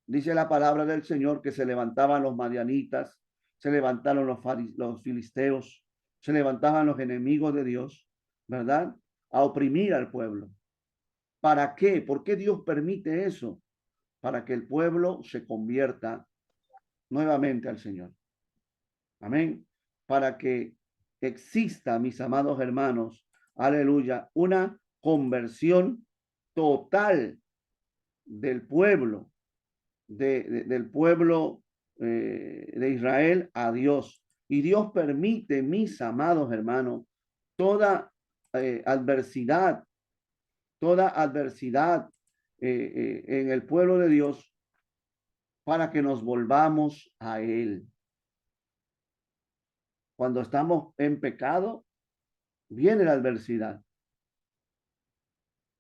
dice la palabra del Señor que se levantaban los madianitas, se levantaron los filisteos, se levantaban los enemigos de Dios, ¿verdad?, a oprimir al pueblo. ¿Para qué? ¿Por qué Dios permite eso? Para que el pueblo se convierta nuevamente al Señor. Amén. Para que exista, mis amados hermanos, aleluya, una conversión total del pueblo, del pueblo de Israel a Dios. Y Dios permite, mis amados hermanos, toda adversidad, en el pueblo de Dios para que nos volvamos a Él. Cuando estamos en pecado, viene la adversidad.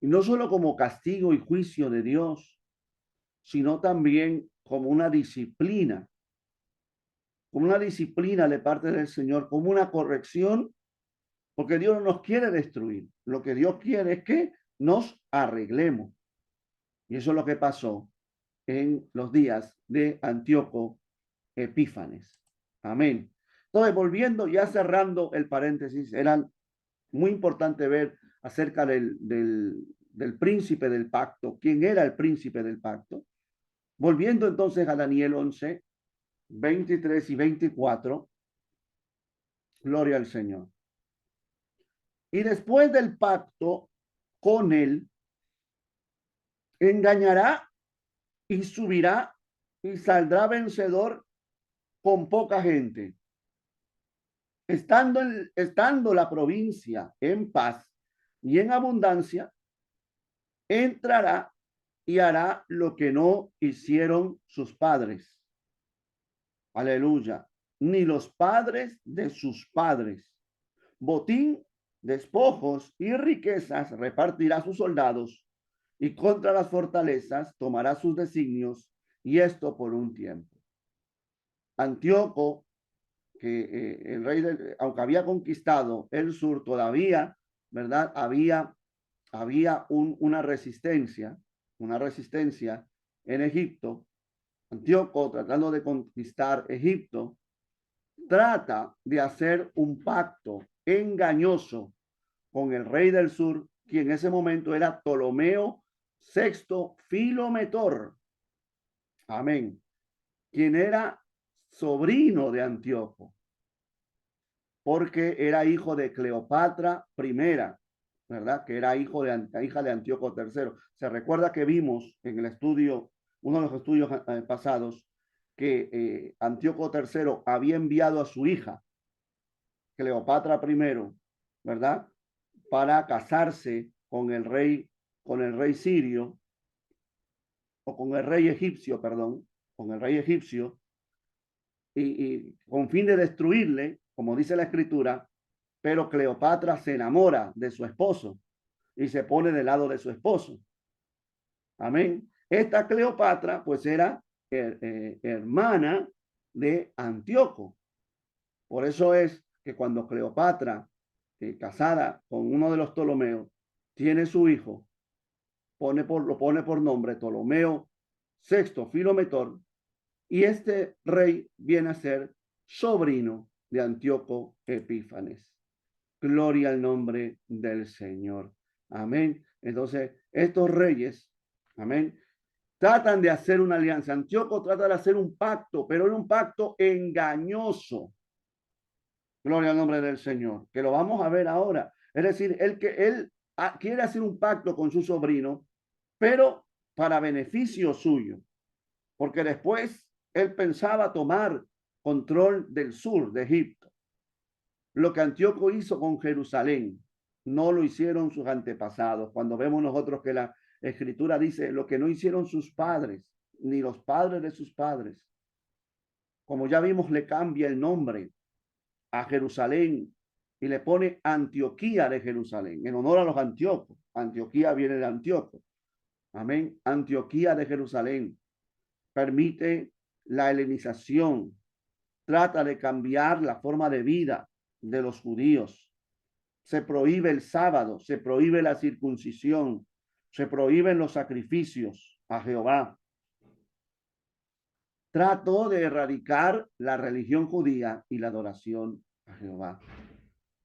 Y no solo como castigo y juicio de Dios, sino también como una disciplina de parte del Señor, como una corrección, porque Dios no nos quiere destruir. Lo que Dios quiere es que nos arreglemos. Y eso es lo que pasó en los días de Antíoco Epífanes. Amén. Entonces, volviendo, ya cerrando el paréntesis, era muy importante ver acerca del príncipe del pacto. ¿Quién era el príncipe del pacto? Volviendo entonces a Daniel 11, 23 y 24, gloria al Señor. Y después del pacto con él, engañará y subirá y saldrá vencedor con poca gente. Estando la provincia en paz y en abundancia, entrará y hará lo que no hicieron sus padres. Aleluya. Ni los padres de sus padres. Botín, despojos y riquezas repartirá a sus soldados, y contra las fortalezas tomará sus designios, y esto por un tiempo. Antíoco, que el rey, aunque había conquistado el sur, todavía, ¿verdad? Había una resistencia en Egipto. Antíoco, tratando de conquistar Egipto, trata de hacer un pacto engañoso con el rey del sur, quien en ese momento era Ptolomeo VI Filometor. Amén. Quien era sobrino de Antíoco, porque era hijo de Cleopatra I, ¿verdad? Que era hija de Antíoco III. Se recuerda que vimos en el estudio, uno de los estudios pasados, que Antíoco III había enviado a su hija, Cleopatra I, ¿verdad? Para casarse con el rey sirio, o con el rey egipcio, perdón, con el rey egipcio, y con fin de destruirle, como dice la escritura, pero Cleopatra se enamora de su esposo y se pone del lado de su esposo. Amén. Esta Cleopatra, pues era hermana de Antíoco. Por eso es que cuando Cleopatra, casada con uno de los Ptolomeos, tiene su hijo, lo pone por nombre Ptolomeo VI Filometor, y este rey viene a ser sobrino de Antíoco Epífanes. Gloria al nombre del Señor. Amén. Entonces, estos reyes, amén, tratan de hacer una alianza. Antíoco trata de hacer un pacto, pero era un pacto engañoso. Gloria al nombre del Señor, que lo vamos a ver ahora. Es decir, él quiere hacer un pacto con su sobrino, pero para beneficio suyo, porque después él pensaba tomar control del sur de Egipto. Lo que Antíoco hizo con Jerusalén, no lo hicieron sus antepasados. Cuando vemos nosotros que la escritura dice lo que no hicieron sus padres, ni los padres de sus padres. Como ya vimos, le cambia el nombre a Jerusalén y le pone Antioquía de Jerusalén, en honor a los Antiocos. Antioquía viene de Antíoco. Amén. Antioquía de Jerusalén. Permite la helenización, trata de cambiar la forma de vida de los judíos. Se prohíbe el sábado, se prohíbe la circuncisión, se prohíben los sacrificios a Jehová. Trató de erradicar la religión judía y la adoración a Jehová.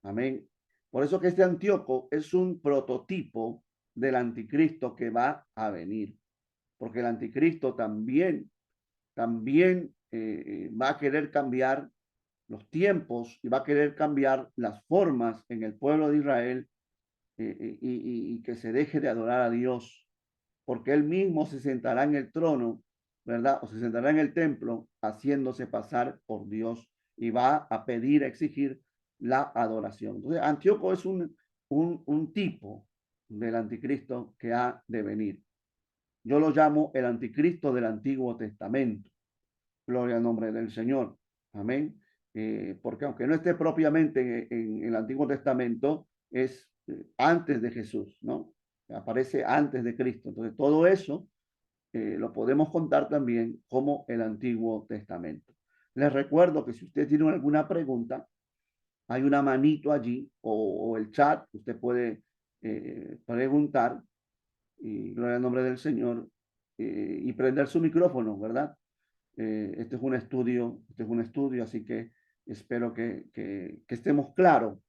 Amén. Por eso que este Antíoco es un prototipo del anticristo que va a venir, porque el anticristo también va a querer cambiar los tiempos y va a querer cambiar las formas en el pueblo de Israel, y que se deje de adorar a Dios, porque él mismo se sentará en el trono, ¿verdad? O se sentará en el templo haciéndose pasar por Dios y va a pedir, a exigir la adoración. Entonces, Antíoco es un tipo del anticristo que ha de venir. Yo lo llamo el anticristo del Antiguo Testamento. Gloria al nombre del Señor. Amén. Porque aunque no esté propiamente en el Antiguo Testamento, es antes de Jesús, ¿no? Aparece antes de Cristo. Entonces, todo eso lo podemos contar también como el Antiguo Testamento. Les recuerdo que si usted tiene alguna pregunta, hay una manito allí o el chat, usted puede preguntar, y gloria al nombre del Señor, y prender su micrófono, ¿verdad? Este es un estudio, así que espero que estemos claros,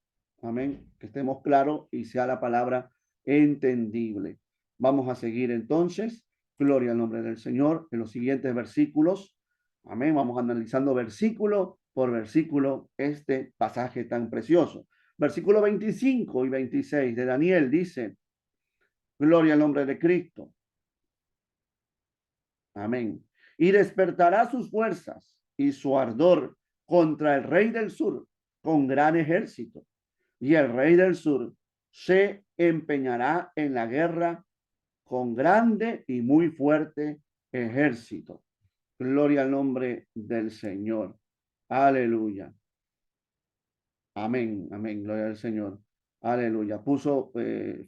amén, que estemos claros y sea la palabra entendible. Vamos a seguir entonces. Gloria al nombre del Señor. En los siguientes versículos, amén, vamos analizando versículo por versículo este pasaje tan precioso. Versículo 25 y 26 de Daniel dice, gloria al nombre de Cristo. Amén. Y despertará sus fuerzas y su ardor contra el rey del sur con gran ejército. Y el rey del sur se empeñará en la guerra con grande y muy fuerte ejército. Gloria al nombre del Señor. Aleluya. Amén, amén. Gloria al Señor. Aleluya. Puso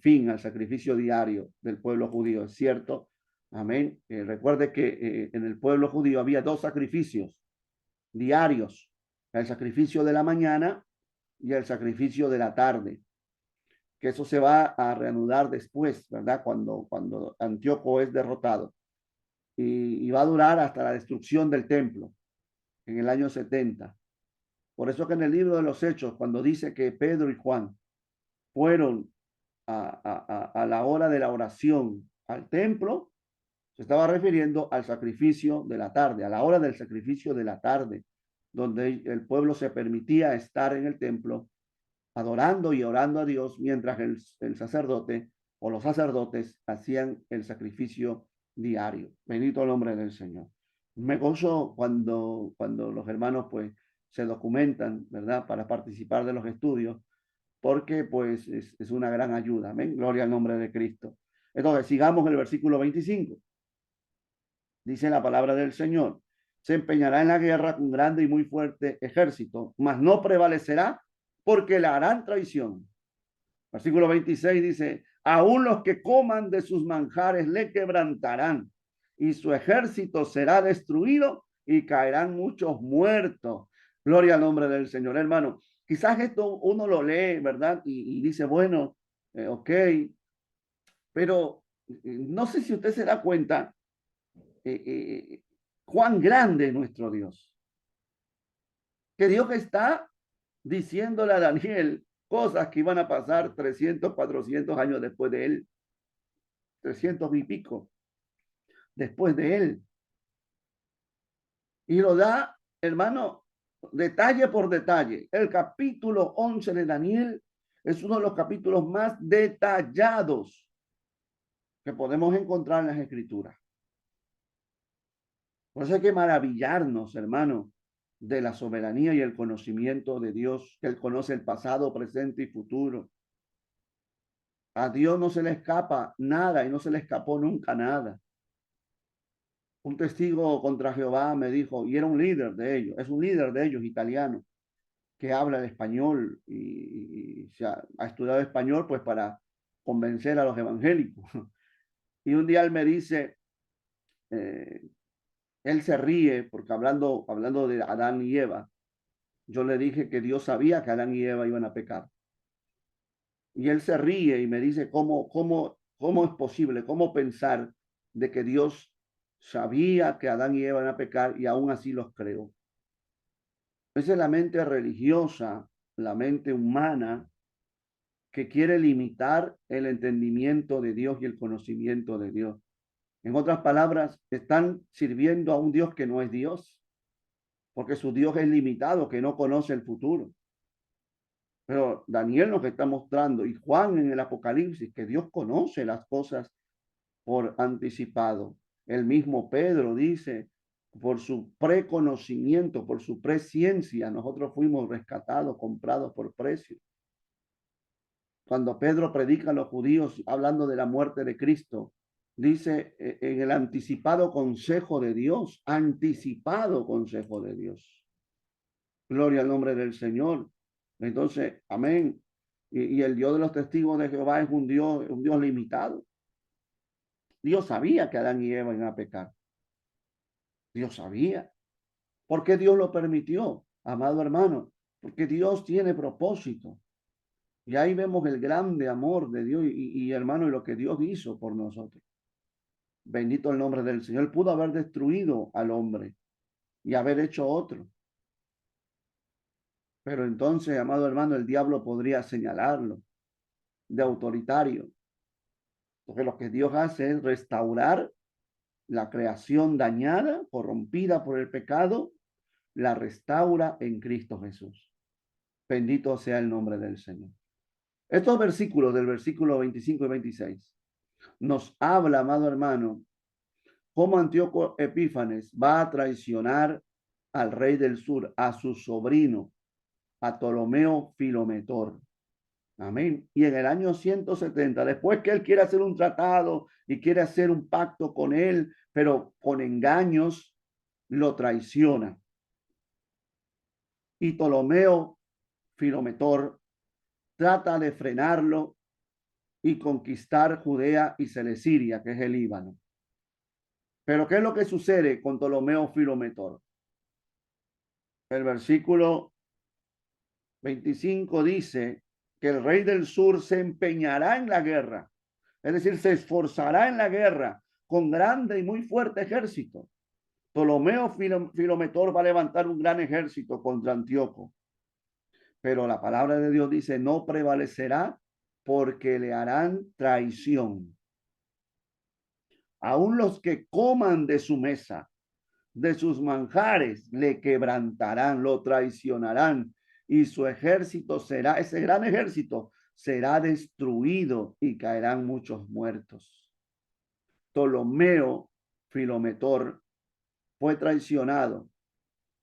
fin al sacrificio diario del pueblo judío, es cierto. Amén. Recuerde que en el pueblo judío había dos sacrificios diarios: el sacrificio de la mañana y el sacrificio de la tarde, que eso se va a reanudar después, ¿verdad? Cuando Antíoco es derrotado, y va a durar hasta la destrucción del templo en el año 70. Por eso que en el libro de los Hechos, cuando dice que Pedro y Juan fueron a la hora de la oración al templo, se estaba refiriendo al sacrificio de la tarde, a la hora del sacrificio de la tarde, donde el pueblo se permitía estar en el templo adorando y orando a Dios mientras el sacerdote o los sacerdotes hacían el sacrificio diario. Bendito el nombre del Señor. Me gozo cuando los hermanos pues se documentan, ¿verdad? Para participar de los estudios, porque pues es una gran ayuda. Amén. Gloria al nombre de Cristo. Entonces, sigamos el versículo 25. Dice la palabra del Señor: se empeñará en la guerra con grande y muy fuerte ejército, mas no prevalecerá porque le harán traición. Versículo 26 dice: aún los que coman de sus manjares le quebrantarán y su ejército será destruido y caerán muchos muertos. Gloria al nombre del Señor, hermano. Quizás esto uno lo lee, ¿verdad? Y dice, bueno, ok, pero no sé si usted se da cuenta cuán grande es nuestro Dios. Que Dios está diciéndole a Daniel cosas que iban a pasar 300, 400 años después de él, 300 y pico después de él. Y lo da, hermano, detalle por detalle. El capítulo 11 de Daniel es uno de los capítulos más detallados que podemos encontrar en las Escrituras. Por eso hay que maravillarnos, hermano, de la soberanía y el conocimiento de Dios, que Él conoce el pasado, presente y futuro. A Dios no se le escapa nada y no se le escapó nunca nada. Un testigo contra Jehová me dijo, y era un líder de ellos, es un líder de ellos, italiano, que habla el español y se ha estudiado español pues para convencer a los evangélicos. Y un día él me dice, él se ríe porque hablando de Adán y Eva, yo le dije que Dios sabía que Adán y Eva iban a pecar. Y él se ríe y me dice, ¿cómo es posible? ¿Cómo pensar de que Dios sabía que Adán y Eva iban a pecar y aún así los creó? Esa es la mente religiosa, la mente humana, que quiere limitar el entendimiento de Dios y el conocimiento de Dios. En otras palabras, están sirviendo a un Dios que no es Dios, porque su Dios es limitado, que no conoce el futuro. Pero Daniel nos está mostrando, y Juan en el Apocalipsis, que Dios conoce las cosas por anticipado. El mismo Pedro dice, por su preconocimiento, por su presciencia, nosotros fuimos rescatados, comprados por precio. Cuando Pedro predica a los judíos hablando de la muerte de Cristo, dice en el anticipado consejo de Dios, anticipado consejo de Dios. Gloria al nombre del Señor. Entonces, amén. Y el Dios de los testigos de Jehová es un Dios limitado. Dios sabía que Adán y Eva iban a pecar. Dios sabía. ¿Por qué Dios lo permitió, amado hermano? Porque Dios tiene propósito. Y ahí vemos el grande amor de Dios y hermano, y lo que Dios hizo por nosotros. Bendito el nombre del Señor. Él pudo haber destruido al hombre y haber hecho otro. Pero entonces, amado hermano, el diablo podría señalarlo de autoritario. Porque lo que Dios hace es restaurar La creación dañada, corrompida por el pecado, la restaura en Cristo Jesús. Bendito sea el nombre del Señor. Estos versículos del versículo 25 y 26 nos habla, amado hermano, cómo Antíoco Epífanes va a traicionar al rey del sur, a su sobrino, a Ptolomeo Filometor. Amén. Y en el año 170, después que él quiere hacer un tratado y quiere hacer un pacto con él, pero con engaños, lo traiciona. Y Ptolomeo Filometor trata de frenarlo y conquistar Judea y Celesiria, que es el Líbano. Pero ¿qué es lo que sucede con Ptolomeo Filometor? El versículo 25 dice que el rey del sur se empeñará en la guerra, es decir, se esforzará en la guerra con grande y muy fuerte ejército. Ptolomeo Filometor va a levantar un gran ejército contra Antíoco, pero la palabra de Dios dice, no prevalecerá porque le harán traición. Aún los que coman de su mesa, de sus manjares, le quebrantarán, lo traicionarán, y su ejército será, ese gran ejército, será destruido y caerán muchos muertos. Ptolomeo Filometor fue traicionado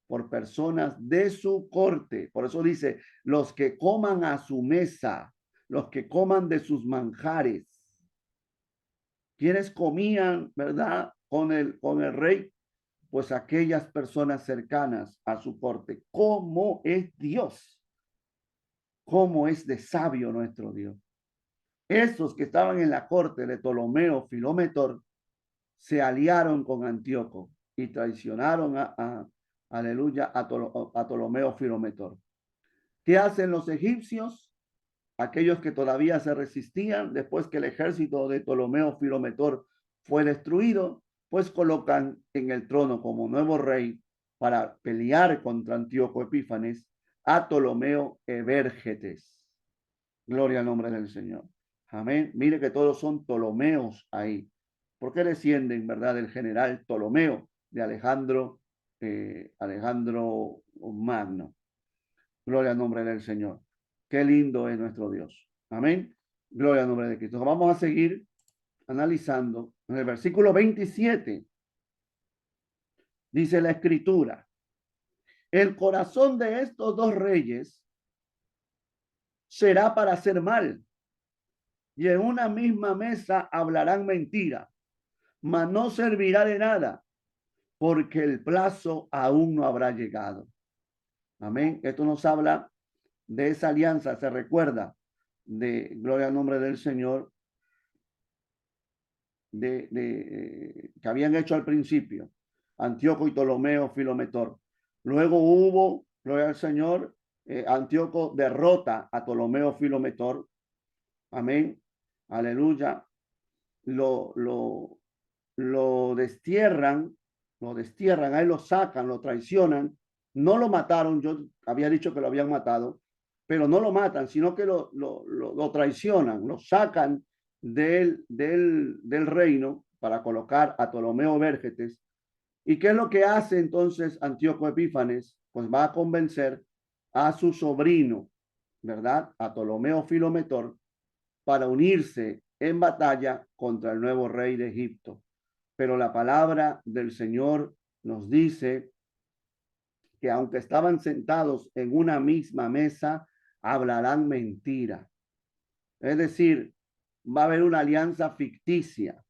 por personas de su corte. Por eso dice, los que coman a su mesa, los que coman de sus manjares. ¿Quiénes comían, verdad, con el rey? Pues aquellas personas cercanas a su corte. ¿Cómo es Dios? ¿Cómo es de sabio nuestro Dios? Esos que estaban en la corte de Ptolomeo Filometor se aliaron con Antíoco y traicionaron aleluya, a Ptolomeo Filometor. ¿Qué hacen los egipcios? Aquellos que todavía se resistían después que el ejército de Ptolomeo Filometor fue destruido, pues colocan en el trono como nuevo rey para pelear contra Antíoco Epífanes a Ptolomeo Evergetes. Gloria al nombre del Señor. Amén. Mire que todos son Ptolomeos ahí. ¿Por qué descienden, verdad, del general Ptolomeo de Alejandro Magno? Gloria al nombre del Señor. Qué lindo es nuestro Dios. Amén. Gloria al nombre de Cristo. Vamos a seguir analizando. En el versículo 27 dice la escritura, el corazón de estos dos reyes será para hacer mal, y en una misma mesa hablarán mentira, mas no servirá de nada, porque el plazo aún no habrá llegado. Amén. Esto nos habla de esa alianza, se recuerda de gloria al nombre del Señor, que habían hecho al principio, Antíoco y Ptolomeo Filometor. Luego hubo, gloria al Señor, Antíoco derrota a Ptolomeo Filometor. Amén. Aleluya. Lo destierran, ahí lo sacan, lo traicionan. No lo mataron, yo había dicho que lo habían matado, pero no lo matan, sino que lo traicionan, lo sacan del reino para colocar a Ptolomeo Vérgetes. ¿Y qué es lo que hace entonces Antíoco Epífanes? Pues va a convencer a su sobrino, ¿verdad? A Ptolomeo Filometor, para unirse en batalla contra el nuevo rey de Egipto. Pero la palabra del Señor nos dice que aunque estaban sentados en una misma mesa, hablarán mentira. Es decir, va a haber una alianza ficticia,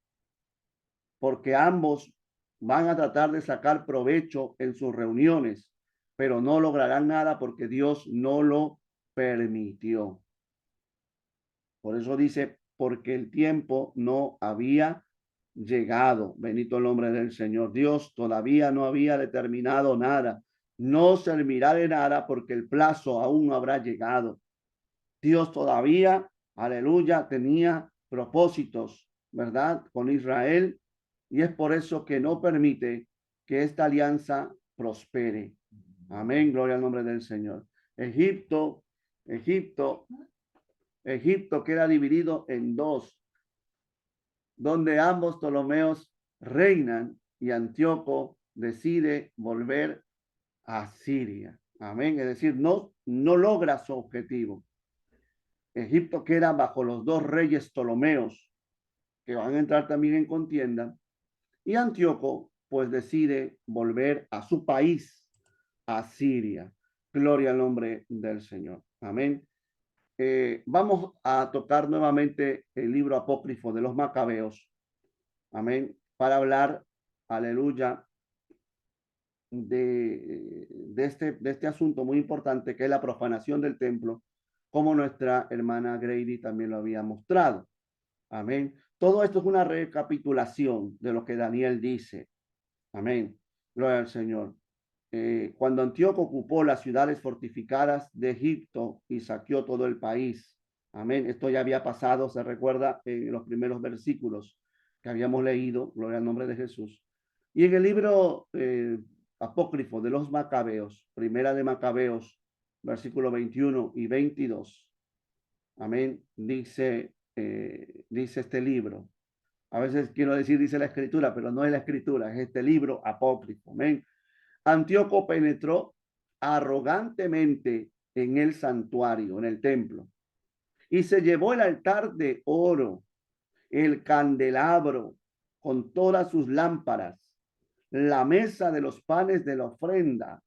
porque ambos van a tratar de sacar provecho en sus reuniones, pero no lograrán nada porque Dios no lo permitió. Por eso dice, porque el tiempo no había llegado. Bendito el nombre del Señor. Dios todavía no había determinado nada. No servirá de nada porque el plazo aún no habrá llegado. Dios todavía, aleluya, tenía propósitos, ¿verdad? Con Israel. Y es por eso que no permite que esta alianza prospere. Amén. Gloria al nombre del Señor. Egipto queda dividido en dos, donde ambos Ptolomeos reinan y Antíoco decide volver a Siria. Amén. Es decir, no logra su objetivo. Egipto queda bajo los dos reyes Ptolomeos, que van a entrar también en contienda, y Antíoco pues decide volver a su país, a Siria. Gloria al nombre del Señor. Amén. Vamos a tocar nuevamente el libro apócrifo de los Macabeos. Amén. Para hablar, aleluya, de este asunto muy importante que es la profanación del templo, como nuestra hermana Grady también lo había mostrado. Amén. Todo esto es una recapitulación de lo que Daniel dice. Amén. Gloria al Señor. Cuando Antíoco ocupó las ciudades fortificadas de Egipto y saqueó todo el país. Amén. Esto ya había pasado, se recuerda en los primeros versículos que habíamos leído. Gloria al nombre de Jesús. Y en el libro apócrifo de los Macabeos, primera de Macabeos, versículo 21 y 22. Amén. Dice este libro. A veces quiero decir, dice la escritura, pero no es la escritura, es este libro apócrifo. Amén. Antíoco penetró arrogantemente en el santuario, en el templo, y se llevó el altar de oro, el candelabro con todas sus lámparas, la mesa de los panes de la ofrenda,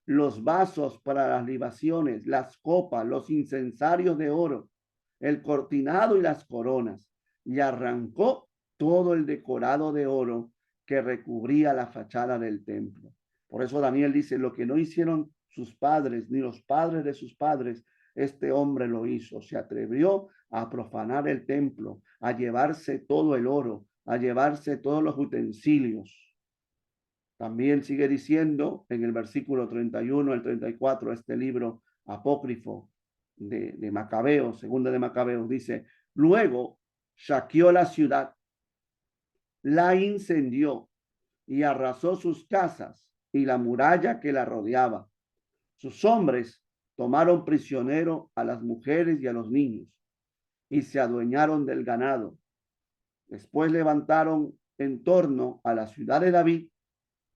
los vasos para las libaciones, las copas, los incensarios de oro, el cortinado y las coronas, y arrancó todo el decorado de oro que recubría la fachada del templo. Por eso Daniel dice, lo que no hicieron sus padres, ni los padres de sus padres, este hombre lo hizo. Se atrevió a profanar el templo, a llevarse todo el oro, a llevarse todos los utensilios. También sigue diciendo en el versículo 31 al 34, este libro apócrifo de Macabeos, segunda de Macabeos, dice, luego saqueó la ciudad, la incendió y arrasó sus casas y la muralla que la rodeaba. Sus hombres tomaron prisionero a las mujeres y a los niños y se adueñaron del ganado. Después levantaron en torno a la ciudad de David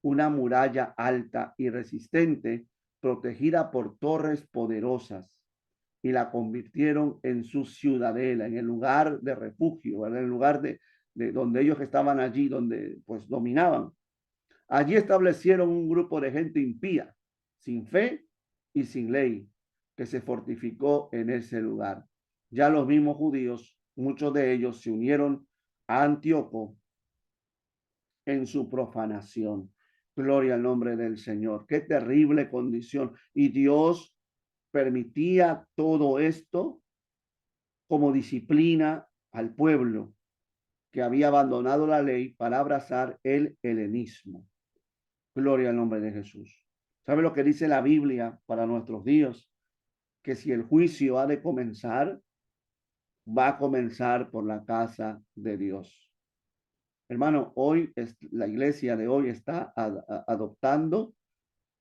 una muralla alta y resistente, protegida por torres poderosas, y la convirtieron en su ciudadela, en el lugar de refugio, en el lugar de donde ellos estaban allí, donde pues dominaban. Allí establecieron un grupo de gente impía, sin fe y sin ley, que se fortificó en ese lugar. Ya los mismos judíos, muchos de ellos se unieron a Antíoco en su profanación. Gloria al nombre del Señor. Qué terrible condición. Y Dios permitía todo esto como disciplina al pueblo que había abandonado la ley para abrazar el helenismo. Gloria al nombre de Jesús. ¿Sabe lo que dice la Biblia para nuestros días? Que si el juicio ha de comenzar, va a comenzar por la casa de Dios. Hermano, hoy la iglesia de hoy está adoptando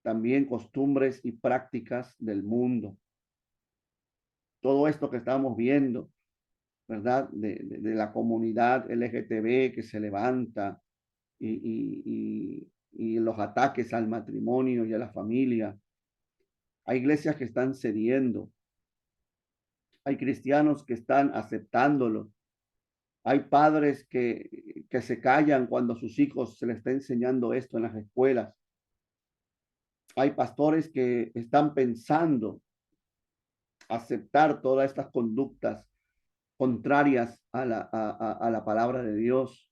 también costumbres y prácticas del mundo. Todo esto que estamos viendo, ¿verdad? De la comunidad LGTB que se levanta y los ataques al matrimonio y a la familia. Hay iglesias que están cediendo. Hay cristianos que están aceptándolo. Hay padres que se callan cuando a sus hijos se les está enseñando esto en las escuelas. Hay pastores que están pensando aceptar todas estas conductas contrarias a la palabra de Dios.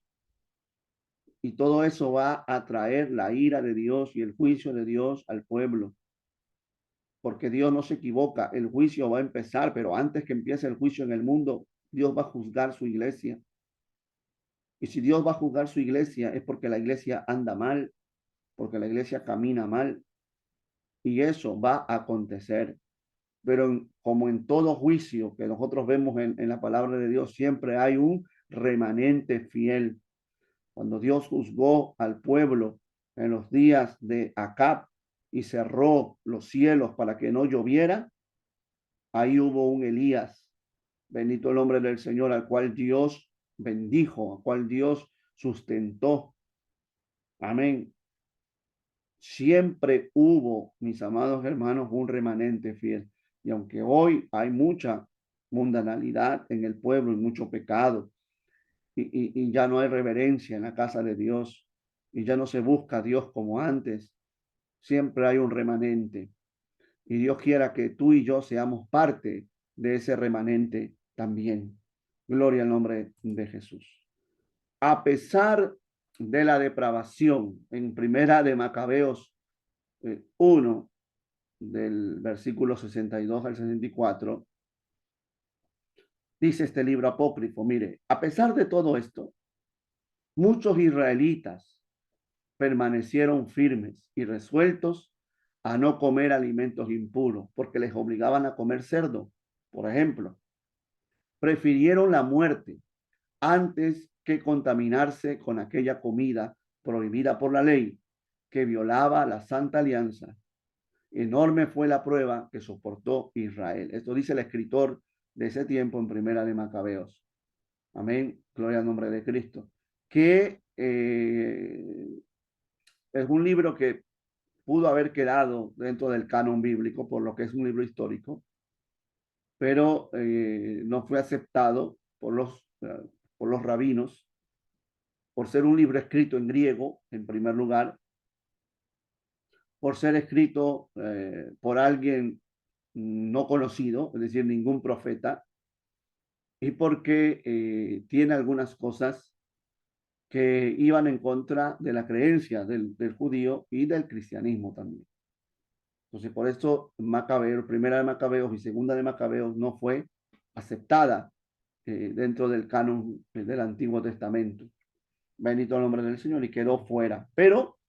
Y todo eso va a traer la ira de Dios y el juicio de Dios al pueblo. Porque Dios no se equivoca, el juicio va a empezar, pero antes que empiece el juicio en el mundo, Dios va a juzgar su iglesia. Y si Dios va a juzgar su iglesia es porque la iglesia anda mal, porque la iglesia camina mal. Y eso va a acontecer. Pero como en todo juicio que nosotros vemos en la palabra de Dios, siempre hay un remanente fiel. Cuando Dios juzgó al pueblo en los días de Acab y cerró los cielos para que no lloviera, ahí hubo un Elías, bendito el nombre del Señor, al cual Dios bendijo, al cual Dios sustentó. Amén. Siempre hubo, mis amados hermanos, un remanente fiel. Y aunque hoy hay mucha mundanalidad en el pueblo y mucho pecado, y ya no hay reverencia en la casa de Dios, y ya no se busca a Dios como antes, siempre hay un remanente. Y Dios quiera que tú y yo seamos parte de ese remanente también. Gloria al nombre de Jesús. A pesar de la depravación, en primera de Macabeos 1, del versículo 62 al 64, dice este libro apócrifo, mire, a pesar de todo esto, muchos israelitas permanecieron firmes y resueltos a no comer alimentos impuros, porque les obligaban a comer cerdo, por ejemplo. Prefirieron la muerte antes que contaminarse con aquella comida prohibida por la ley, que violaba la santa alianza. Enorme fue la prueba que soportó Israel. Esto dice el escritor de ese tiempo en primera de Macabeos. Amén. Gloria al nombre de Cristo. Que es un libro que pudo haber quedado dentro del canon bíblico, por lo que es un libro histórico, pero no fue aceptado por los rabinos, por ser un libro escrito en griego, en primer lugar, por ser escrito por alguien no conocido, es decir, ningún profeta, y porque tiene algunas cosas que iban en contra de la creencia del judío y del cristianismo también. Entonces, por eso Macabeo, primera de Macabeos y segunda de Macabeos no fue aceptada dentro del canon del Antiguo Testamento. Bendito el nombre del Señor, y quedó fuera. Pero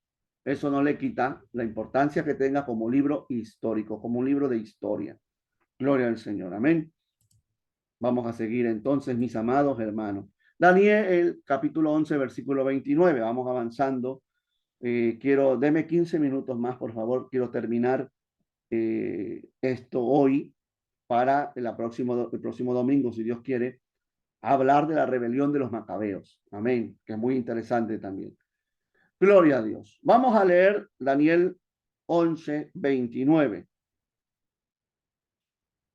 eso no le quita la importancia que tenga como libro histórico, como un libro de historia. Gloria al Señor. Amén. Vamos a seguir entonces, mis amados hermanos. Daniel, capítulo 11, versículo 29. Vamos avanzando. Deme 15 minutos más, por favor. Quiero terminar esto hoy para el próximo domingo, si Dios quiere, hablar de la rebelión de los macabeos. Amén. Que es muy interesante también. Gloria a Dios. Vamos a leer Daniel 11, 29.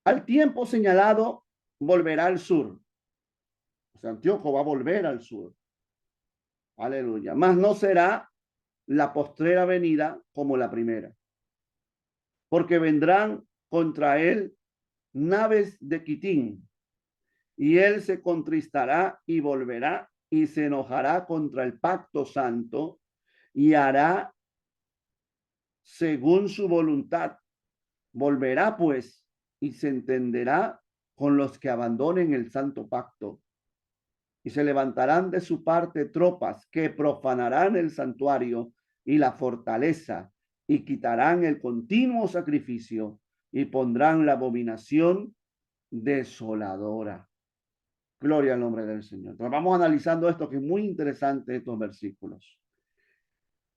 Al tiempo señalado, volverá al sur. O sea, Antíoco va a volver al sur. Aleluya. Mas no será la postrera venida como la primera, porque vendrán contra él naves de Quitín, y él se contristará y volverá y se enojará contra el pacto santo y hará según su voluntad. Volverá pues y se entenderá con los que abandonen el santo pacto. Y se levantarán de su parte tropas que profanarán el santuario y la fortaleza y quitarán el continuo sacrificio y pondrán la abominación desoladora. Gloria al nombre del Señor. Entonces vamos analizando esto que es muy interesante, estos versículos.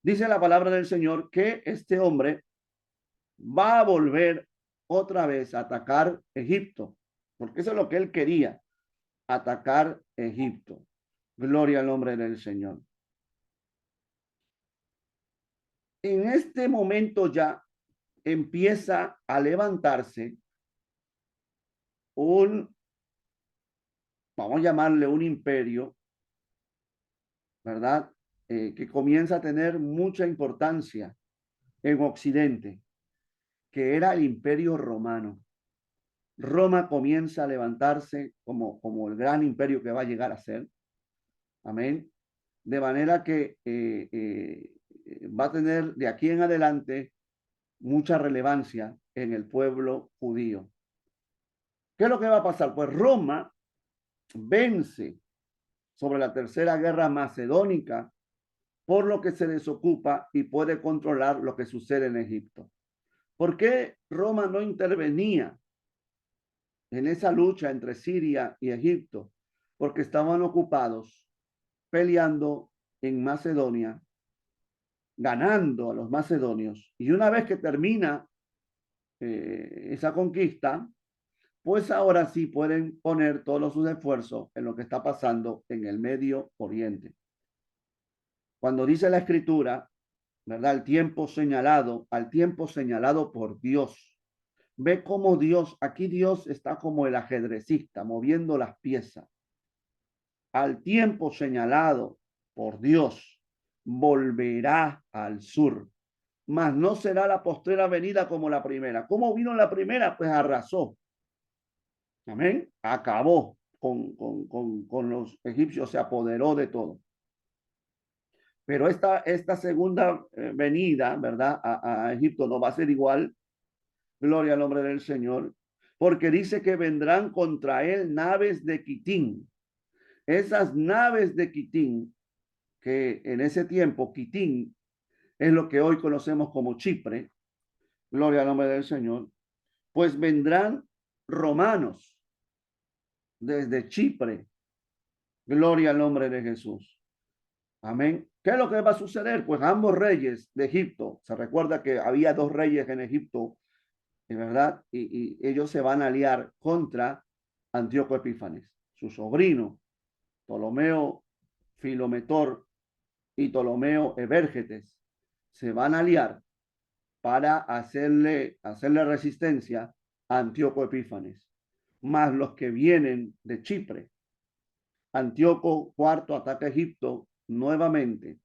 Dice la palabra del Señor que este hombre va a volver otra vez a atacar Egipto, porque eso es lo que él quería, atacar Egipto. Gloria al nombre del Señor. En este momento ya empieza a levantarse vamos a llamarle un imperio, ¿verdad? Que comienza a tener mucha importancia en Occidente, que era el imperio romano. Roma comienza a levantarse como el gran imperio que va a llegar a ser. Amén. De manera que va a tener de aquí en adelante mucha relevancia en el pueblo judío. ¿Qué es lo que va a pasar? Pues Roma vence sobre la tercera guerra macedónica, por lo que se desocupa y puede controlar lo que sucede en Egipto. ¿Por qué Roma no intervenía en esa lucha entre Siria y Egipto? Porque estaban ocupados peleando en Macedonia, ganando a los macedonios. Y una vez que termina esa conquista, pues ahora sí pueden poner todos sus esfuerzos en lo que está pasando en el Medio Oriente. Cuando dice la Escritura, ¿verdad? Al tiempo señalado por Dios. Ve cómo Dios, aquí Dios está como el ajedrecista, moviendo las piezas. Al tiempo señalado por Dios, volverá al sur, mas no será la postrera venida como la primera. ¿Cómo vino la primera? Pues arrasó. Amén. Acabó con los egipcios, se apoderó de todo. Pero esta segunda venida, ¿verdad? A Egipto no va a ser igual. Gloria al nombre del Señor. Porque dice que vendrán contra él naves de Quitín. Esas naves de Quitín, que en ese tiempo Quitín es lo que hoy conocemos como Chipre, gloria al nombre del Señor, pues vendrán romanos desde Chipre, gloria al nombre de Jesús. Amén. ¿Qué es lo que va a suceder? Pues ambos reyes de Egipto, se recuerda que había dos reyes en Egipto, ¿verdad? Y ellos se van a aliar contra Antíoco Epífanes, su sobrino, Ptolomeo Filometor y Ptolomeo Evérgetes, se van a aliar para hacerle resistencia a Antíoco Epífanes, más los que vienen de Chipre. Antíoco IV ataca a Egipto nuevamente,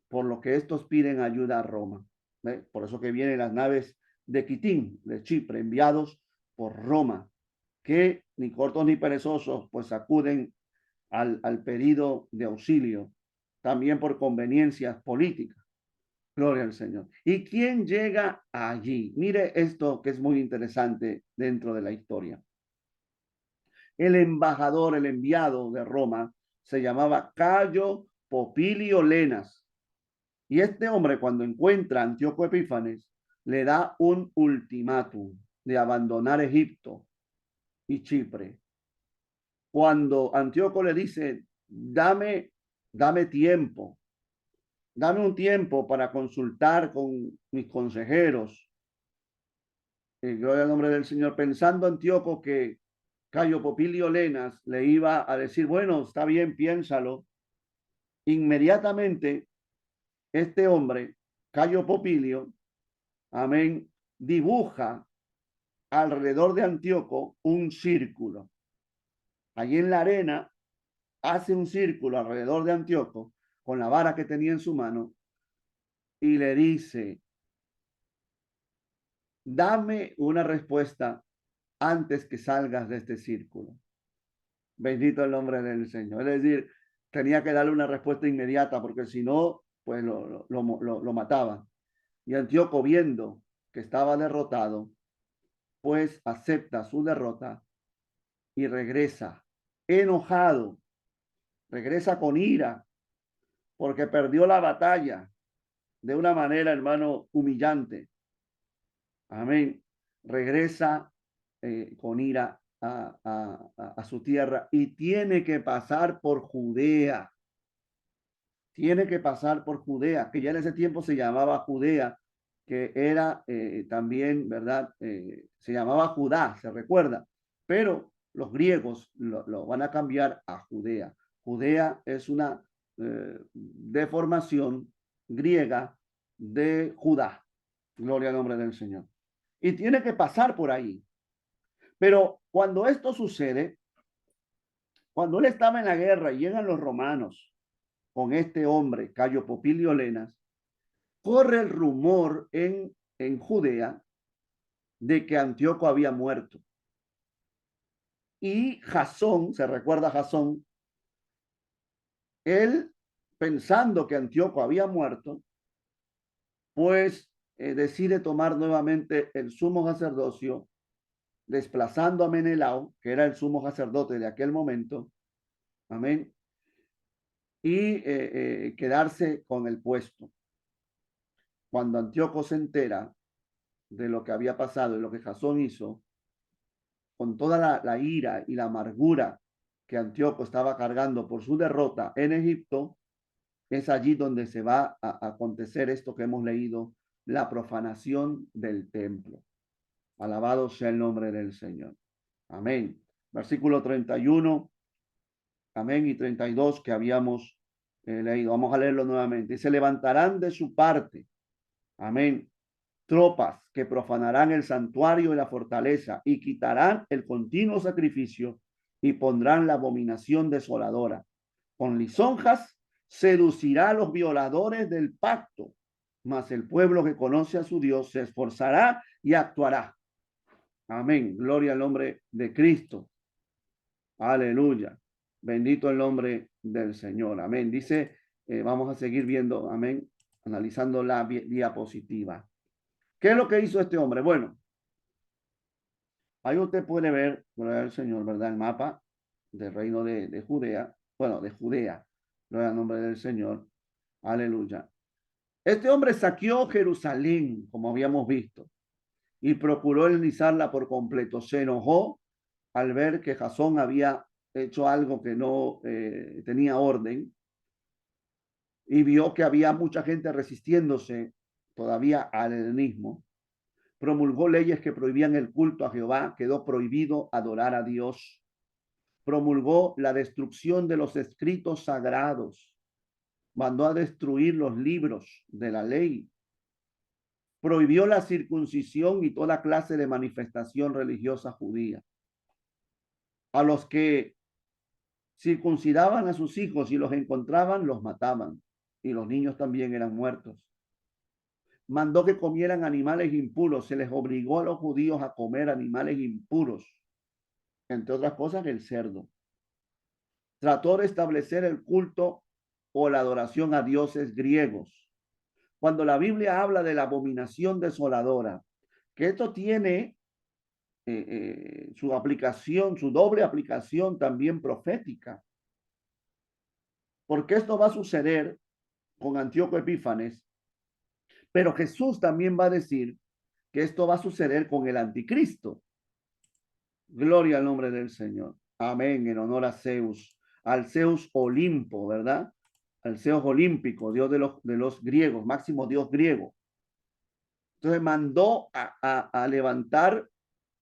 por lo que estos piden ayuda a Roma. ¿Ve? Por eso que vienen las naves de Quitín, de Chipre, enviados por Roma, que ni cortos ni perezosos, pues acuden al pedido de auxilio, también por conveniencias políticas. Gloria al Señor. ¿Y quién llega allí? Mire esto que es muy interesante dentro de la historia. El embajador, el enviado de Roma, se llamaba Cayo Popilio Lenas. Y este hombre, cuando encuentra a Antíoco Epífanes, le da un ultimátum de abandonar Egipto y Chipre. Cuando Antíoco le dice, dame tiempo, dame un tiempo para consultar con mis consejeros. Gloria al nombre del Señor. Pensando Antíoco que Cayo Popilio Lenas le iba a decir, bueno, está bien, piénsalo. Inmediatamente, este hombre, Cayo Popilio, amén, dibuja alrededor de Antíoco un círculo. Allí en la arena hace un círculo alrededor de Antíoco con la vara que tenía en su mano y le dice, dame una respuesta antes que salgas de este círculo. Bendito el nombre del Señor. Es decir, tenía que darle una respuesta inmediata porque si no, pues lo mataba. Y Antíoco, viendo que estaba derrotado, pues acepta su derrota y regresa enojado, regresa con ira porque perdió la batalla de una manera, hermano, humillante. Amén. Regresa con ira a su tierra y tiene que pasar por Judea. Tiene que pasar por Judea, que ya en ese tiempo se llamaba Judea, que era también, ¿verdad? Se llamaba Judá, se recuerda, pero los griegos lo van a cambiar a Judea. Judea es una deformación griega de Judá. Gloria al nombre del Señor. Y tiene que pasar por ahí. Pero cuando esto sucede, cuando él estaba en la guerra y llegan los romanos con este hombre, Cayo Popilio Lenas, corre el rumor en Judea de que Antíoco había muerto. Y Jasón, se recuerda a Jasón, él pensando que Antíoco había muerto, pues decide tomar nuevamente el sumo sacerdocio, desplazando a Menelao, que era el sumo sacerdote de aquel momento, amén, y quedarse con el puesto. Cuando Antíoco se entera de lo que había pasado y lo que Jasón hizo, con toda la ira y la amargura que Antíoco estaba cargando por su derrota en Egipto, es allí donde se va a acontecer esto que hemos leído, la profanación del templo. Alabado sea el nombre del Señor. Amén. Versículo 31, amén, y 32 que habíamos he leído. Vamos a leerlo nuevamente. Y se levantarán de su parte. Amén. Tropas que profanarán el santuario y la fortaleza y quitarán el continuo sacrificio y pondrán la abominación desoladora. Con lisonjas seducirá a los violadores del pacto, mas el pueblo que conoce a su Dios se esforzará y actuará. Amén. Gloria al nombre de Cristo. Aleluya. Bendito el nombre del Señor. Amén. Dice, vamos a seguir viendo, amén, analizando la diapositiva. ¿Qué es lo que hizo este hombre? Bueno, ahí usted puede ver, gloria al Señor, ¿verdad? El mapa del reino de Judea. Bueno, de Judea. Gloria al nombre del Señor. Aleluya. Este hombre saqueó Jerusalén, como habíamos visto, y procuró helenizarla por completo. Se enojó al ver que Jasón había hecho algo que no tenía orden y vio que había mucha gente resistiéndose todavía al helenismo. Promulgó leyes que prohibían el culto a Jehová, quedó prohibido adorar a Dios. Promulgó la destrucción de los escritos sagrados, mandó a destruir los libros de la ley, prohibió la circuncisión y toda clase de manifestación religiosa judía. A los que circuncidaban a sus hijos y los encontraban, los mataban, y los niños también eran muertos. Mandó que comieran animales impuros, se les obligó a los judíos a comer animales impuros, entre otras cosas el cerdo. Trató de establecer el culto o la adoración a dioses griegos. Cuando la Biblia habla de la abominación desoladora, que esto tiene su aplicación, su doble aplicación también profética, porque esto va a suceder con Antíoco Epífanes, pero Jesús también va a decir que esto va a suceder con el anticristo. Gloria al nombre del Señor. Amén, en honor a Zeus, al Zeus Olimpo, ¿verdad? Al Zeus olímpico, Dios de los griegos, máximo Dios griego. Entonces mandó a levantar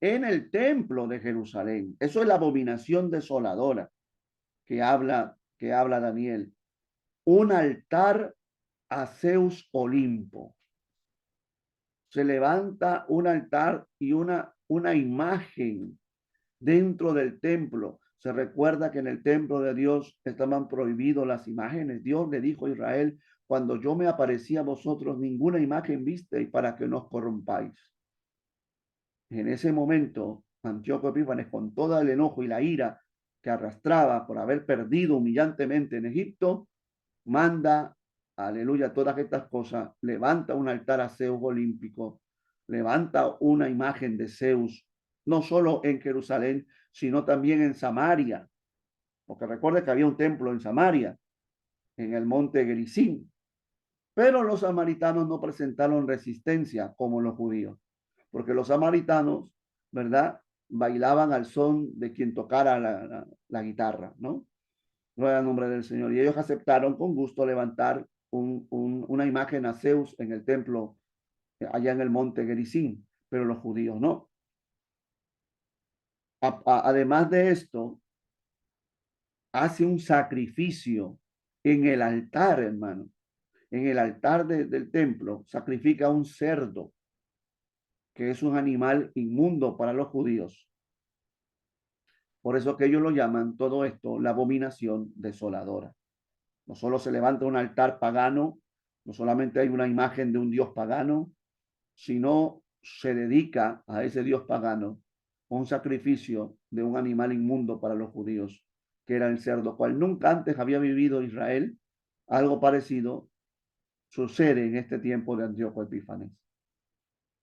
en el templo de Jerusalén. Eso es la abominación desoladora que habla Daniel. Un altar a Zeus Olimpo. Se levanta un altar y una imagen dentro del templo. Se recuerda que en el templo de Dios estaban prohibidos las imágenes. Dios le dijo a Israel, cuando yo me aparecí a vosotros, ninguna imagen visteis para que no os corrompáis. En ese momento, Antíoco Epífanes, con todo el enojo y la ira que arrastraba por haber perdido humillantemente en Egipto, manda, aleluya, todas estas cosas, levanta un altar a Zeus olímpico, levanta una imagen de Zeus, no solo en Jerusalén, sino también en Samaria, porque recuerda que había un templo en Samaria, en el monte Gerizim, pero los samaritanos no presentaron resistencia como los judíos, porque los samaritanos, ¿verdad? Bailaban al son de quien tocara la guitarra, ¿no? Gloria al nombre del Señor. Y ellos aceptaron con gusto levantar una imagen a Zeus en el templo allá en el monte Gerizim, pero los judíos no. Además de esto, hace un sacrificio en el altar, hermano. En el altar del templo sacrifica un cerdo, que es un animal inmundo para los judíos. Por eso que ellos lo llaman todo esto la abominación desoladora. No solo se levanta un altar pagano, no solamente hay una imagen de un dios pagano, sino se dedica a ese dios pagano un sacrificio de un animal inmundo para los judíos, que era el cerdo, cual nunca antes había vivido Israel. Algo parecido sucede en este tiempo de Antíoco Epífanes.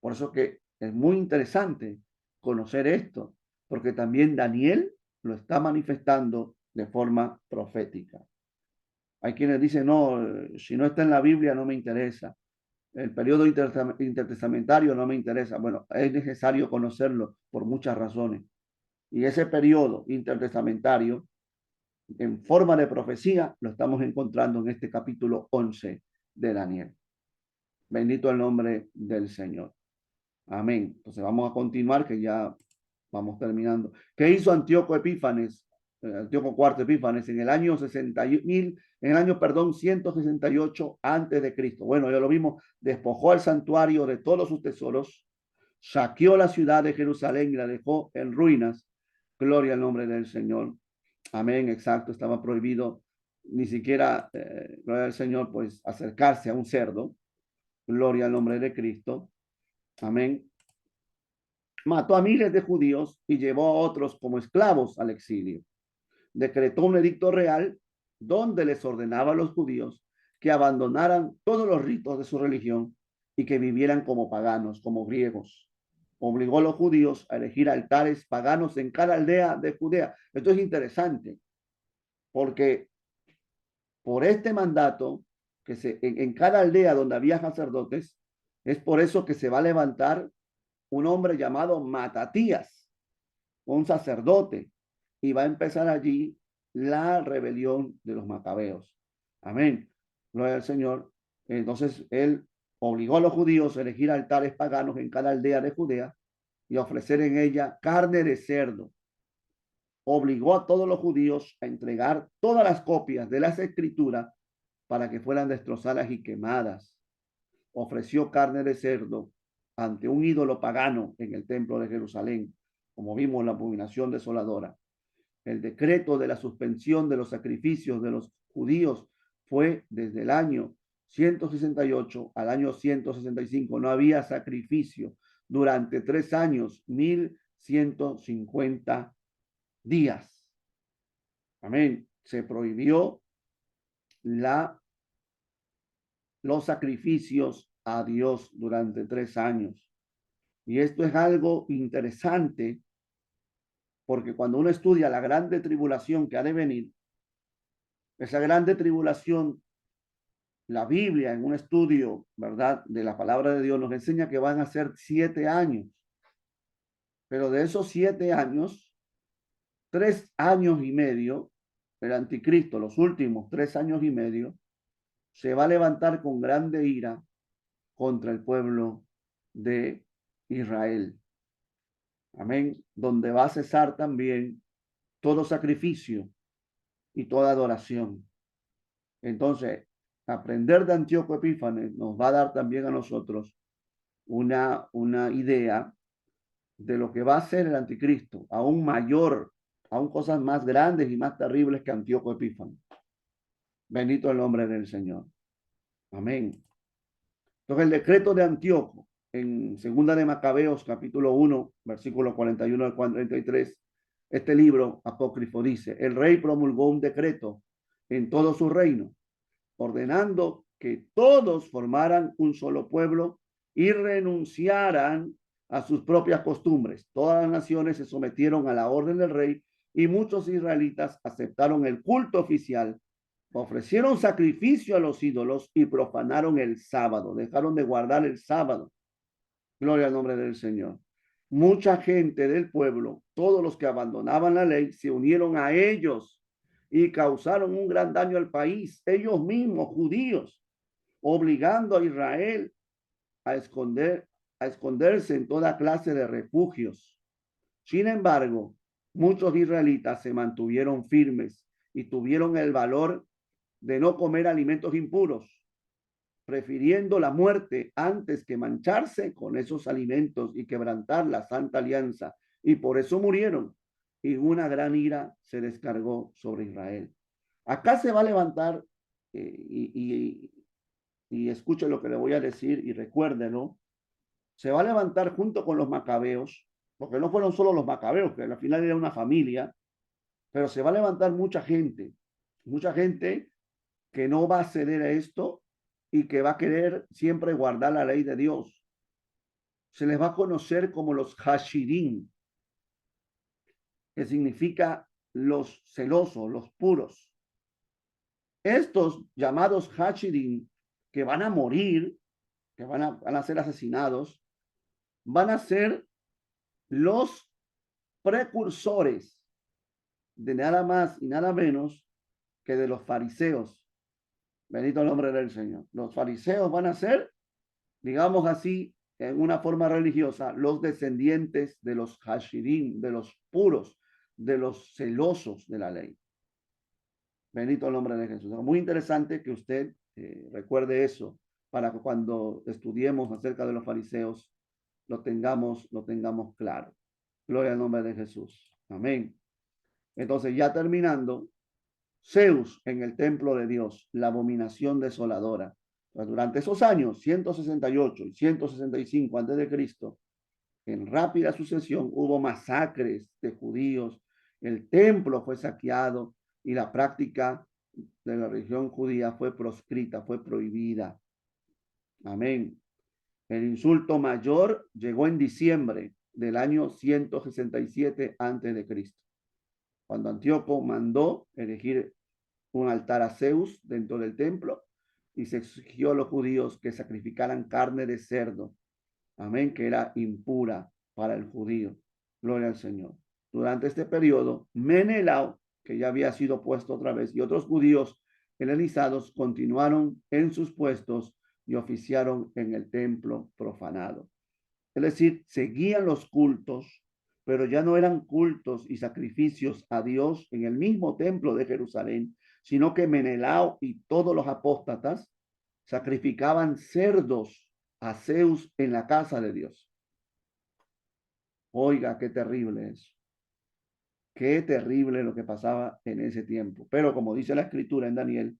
Por eso que es muy interesante conocer esto, porque también Daniel lo está manifestando de forma profética. Hay quienes dicen, no, si no está en la Biblia no me interesa. El periodo intertestamentario no me interesa. Bueno, es necesario conocerlo por muchas razones. Y ese periodo intertestamentario, en forma de profecía, lo estamos encontrando en este capítulo 11 de Daniel. Bendito el nombre del Señor. Amén. Entonces vamos a continuar, que ya vamos terminando. ¿Qué hizo Antíoco Epífanes? Antíoco IV Epífanes, en el año 168 antes de Cristo. Bueno, ya lo vimos, despojó el santuario de todos sus tesoros, saqueó la ciudad de Jerusalén y la dejó en ruinas. Gloria al nombre del Señor. Amén, exacto, estaba prohibido ni siquiera, gloria al Señor, pues acercarse a un cerdo. Gloria al nombre de Cristo. Amén. Mató a miles de judíos y llevó a otros como esclavos al exilio. Decretó un edicto real donde les ordenaba a los judíos que abandonaran todos los ritos de su religión y que vivieran como paganos, como griegos. Obligó a los judíos a elegir altares paganos en cada aldea de Judea. Esto es interesante porque por este mandato, en cada aldea donde había sacerdotes, es por eso que se va a levantar un hombre llamado Matatías, un sacerdote, y va a empezar allí la rebelión de los macabeos. Amén. Gloria al Señor. Entonces él obligó a los judíos a elegir altares paganos en cada aldea de Judea y a ofrecer en ella carne de cerdo. Obligó a todos los judíos a entregar todas las copias de las escrituras para que fueran destrozadas y quemadas. Ofreció carne de cerdo ante un ídolo pagano en el templo de Jerusalén, como vimos en la abominación desoladora. El decreto de la suspensión de los sacrificios de los judíos fue desde el año 168 al año 165. No había sacrificio durante 3 años, 1150 días. Amén. Se prohibió los sacrificios a Dios durante 3 años. Y esto es algo interesante porque cuando uno estudia la grande tribulación que ha de venir, esa grande tribulación, la Biblia en un estudio, ¿verdad?, de la palabra de Dios nos enseña que van a ser 7 años. Pero de esos 7 años, 3 años y medio, el anticristo, los últimos 3 años y medio, se va a levantar con grande ira contra el pueblo de Israel. Amén. Donde va a cesar también todo sacrificio y toda adoración. Entonces, aprender de Antíoco Epífanes nos va a dar también a nosotros una idea de lo que va a ser el anticristo, aún mayor, aún cosas más grandes y más terribles que Antíoco Epífanes. Bendito el nombre del Señor. Amén. Entonces, el decreto de Antíoco en Segunda de Macabeos, capítulo 1, versículo 41 al 43, este libro apócrifo dice: el rey promulgó un decreto en todo su reino, ordenando que todos formaran un solo pueblo y renunciaran a sus propias costumbres. Todas las naciones se sometieron a la orden del rey y muchos israelitas aceptaron el culto oficial, ofrecieron sacrificio a los ídolos y profanaron el sábado, dejaron de guardar el sábado. Gloria al nombre del Señor. Mucha gente del pueblo, todos los que abandonaban la ley, se unieron a ellos y causaron un gran daño al país, ellos mismos, judíos, obligando a Israel a esconderse en toda clase de refugios. Sin embargo, muchos israelitas se mantuvieron firmes y tuvieron el valor de no comer alimentos impuros, prefiriendo la muerte antes que mancharse con esos alimentos y quebrantar la santa alianza. Y por eso murieron. Y una gran ira se descargó sobre Israel. Acá se va a levantar, y escuche lo que le voy a decir y recuérdelo, se va a levantar junto con los macabeos, porque no fueron solo los macabeos, que al final era una familia, pero se va a levantar mucha gente que no va a ceder a esto y que va a querer siempre guardar la ley de Dios. Se les va a conocer como los Hashidim, que significa los celosos, los puros. Estos llamados Hashidim, que van a morir, que van a ser asesinados, van a ser los precursores de nada más y nada menos que de los fariseos. Bendito el nombre del Señor. Los fariseos van a ser, digamos así, en una forma religiosa, los descendientes de los Hashidim, de los puros, de los celosos de la ley. Bendito el nombre de Jesús. Es muy interesante que usted recuerde eso para que cuando estudiemos acerca de los fariseos lo tengamos claro. Gloria al nombre de Jesús. Amén. Entonces, ya terminando, Zeus en el templo de Dios, la abominación desoladora. Pues durante esos años, 168 y 165 antes de Cristo, en rápida sucesión hubo masacres de judíos, el templo fue saqueado y la práctica de la religión judía fue proscrita, fue prohibida. Amén. El insulto mayor llegó en diciembre del año 167 antes de Cristo, cuando Antíoco mandó elegir un altar a Zeus dentro del templo y se exigió a los judíos que sacrificaran carne de cerdo. Amén, que era impura para el judío. Gloria al Señor. Durante este periodo, Menelao, que ya había sido puesto otra vez, y otros judíos helenizados continuaron en sus puestos y oficiaron en el templo profanado. Es decir, seguían los cultos, pero ya no eran cultos y sacrificios a Dios en el mismo templo de Jerusalén, sino que Menelao y todos los apóstatas sacrificaban cerdos a Zeus en la casa de Dios. Oiga, qué terrible es. Qué terrible lo que pasaba en ese tiempo. Pero como dice la escritura en Daniel,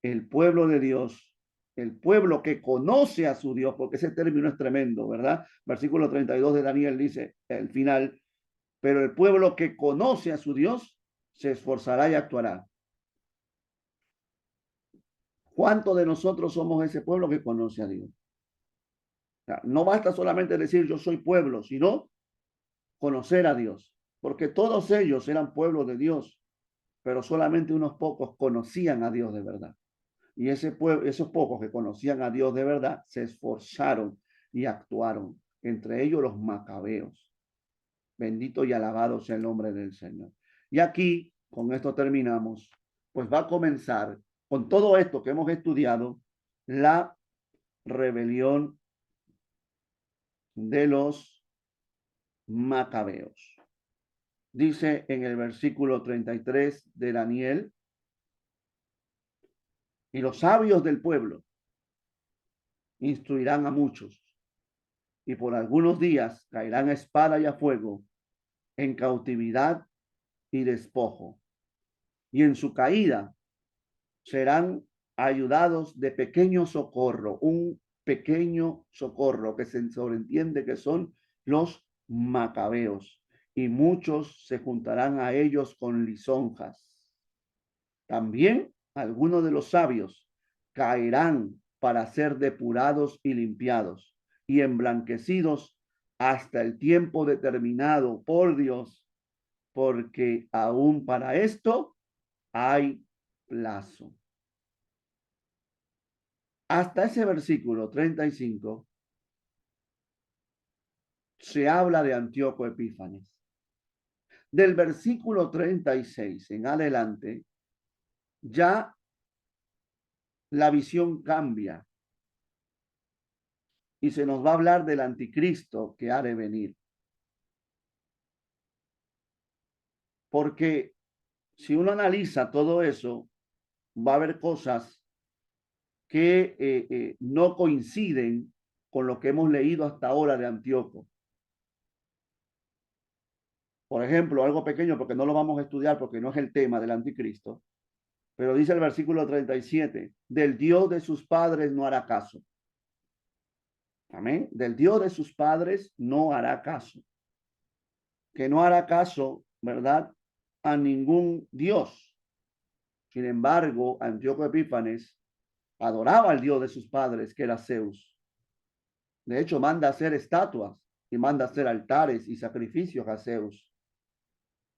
el pueblo de Dios, el pueblo que conoce a su Dios, porque ese término es tremendo, ¿verdad? Versículo 32 de Daniel dice, el final, pero el pueblo que conoce a su Dios se esforzará y actuará. ¿Cuántos de nosotros somos ese pueblo que conoce a Dios? O sea, no basta solamente decir yo soy pueblo, sino conocer a Dios, porque todos ellos eran pueblo de Dios, pero solamente unos pocos conocían a Dios de verdad. Y esos pocos que conocían a Dios de verdad se esforzaron y actuaron, entre ellos los macabeos. Bendito y alabado sea el nombre del Señor. Y aquí, con esto terminamos, pues va a comenzar con todo esto que hemos estudiado, la rebelión de los macabeos. Dice en el versículo 33 de Daniel, y los sabios del pueblo instruirán a muchos, y por algunos días caerán a espada y a fuego, en cautividad y despojo. Y en su caída serán ayudados de pequeño socorro, un pequeño socorro que se sobreentiende que son los macabeos, y muchos se juntarán a ellos con lisonjas. También algunos de los sabios caerán para ser depurados y limpiados y emblanquecidos hasta el tiempo determinado por Dios, porque aún para esto hay plazo. Hasta ese versículo 35 se habla de Antíoco Epífanes. Del versículo 36 en adelante, ya la visión cambia y se nos va a hablar del anticristo que ha de venir. Porque si uno analiza todo eso, va a haber cosas que no coinciden con lo que hemos leído hasta ahora de Antíoco. Por ejemplo, algo pequeño, porque no lo vamos a estudiar porque no es el tema del anticristo, pero dice el versículo 37, del Dios de sus padres no hará caso. Amén. Del Dios de sus padres no hará caso. Que no hará caso, ¿verdad?, a ningún Dios. Sin embargo, Antíoco Epífanes adoraba al Dios de sus padres, que era Zeus. De hecho, manda a hacer estatuas y manda a hacer altares y sacrificios a Zeus.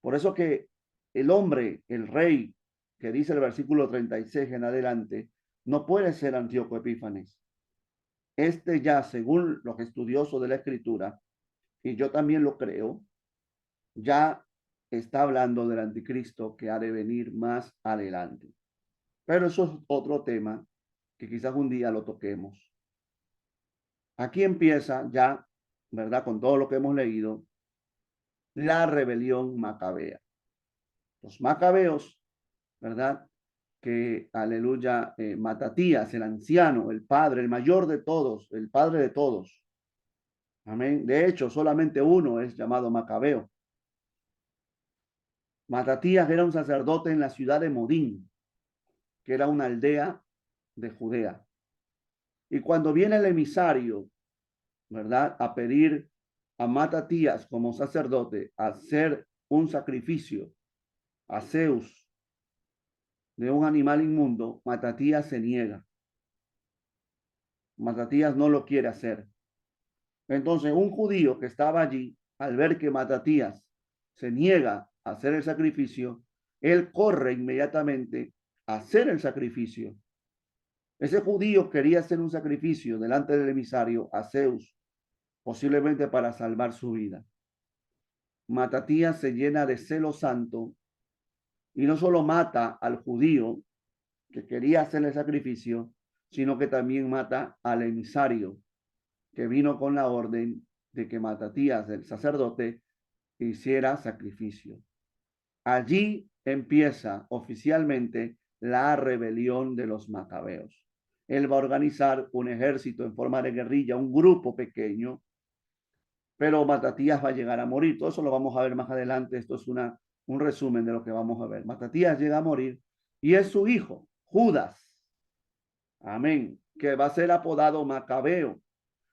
Por eso que el hombre, el rey, que dice el versículo 36 en adelante, no puede ser Antíoco Epífanes. Este ya, según los estudiosos de la escritura, y yo también lo creo, ya está hablando del anticristo que ha de venir más adelante. Pero eso es otro tema que quizás un día lo toquemos. Aquí empieza ya, ¿verdad? Con todo lo que hemos leído, la rebelión macabea. Los macabeos, ¿verdad? Que, aleluya, Matatías, el anciano, el padre, el mayor de todos, el padre de todos. Amén. De hecho, solamente uno es llamado Macabeo. Matatías era un sacerdote en la ciudad de Modín, que era una aldea de Judea. Y cuando viene el emisario, ¿verdad?, a pedir a Matatías como sacerdote a hacer un sacrificio a Zeus de un animal inmundo, Matatías se niega. Matatías no lo quiere hacer. Entonces, un judío que estaba allí, al ver que Matatías se niega a hacer el sacrificio, él corre inmediatamente a hacer el sacrificio. Ese judío quería hacer un sacrificio delante del emisario a Zeus, posiblemente para salvar su vida. Matatías se llena de celo santo y no solo mata al judío que quería hacer el sacrificio, sino que también mata al emisario que vino con la orden de que Matatías, el sacerdote, hiciera sacrificio. Allí empieza oficialmente la rebelión de los macabeos. Él va a organizar un ejército en forma de guerrilla, un grupo pequeño, pero Matatías va a llegar a morir. Todo eso lo vamos a ver más adelante. Esto es un resumen de lo que vamos a ver. Matatías llega a morir y es su hijo, Judas, amén, que va a ser apodado Macabeo.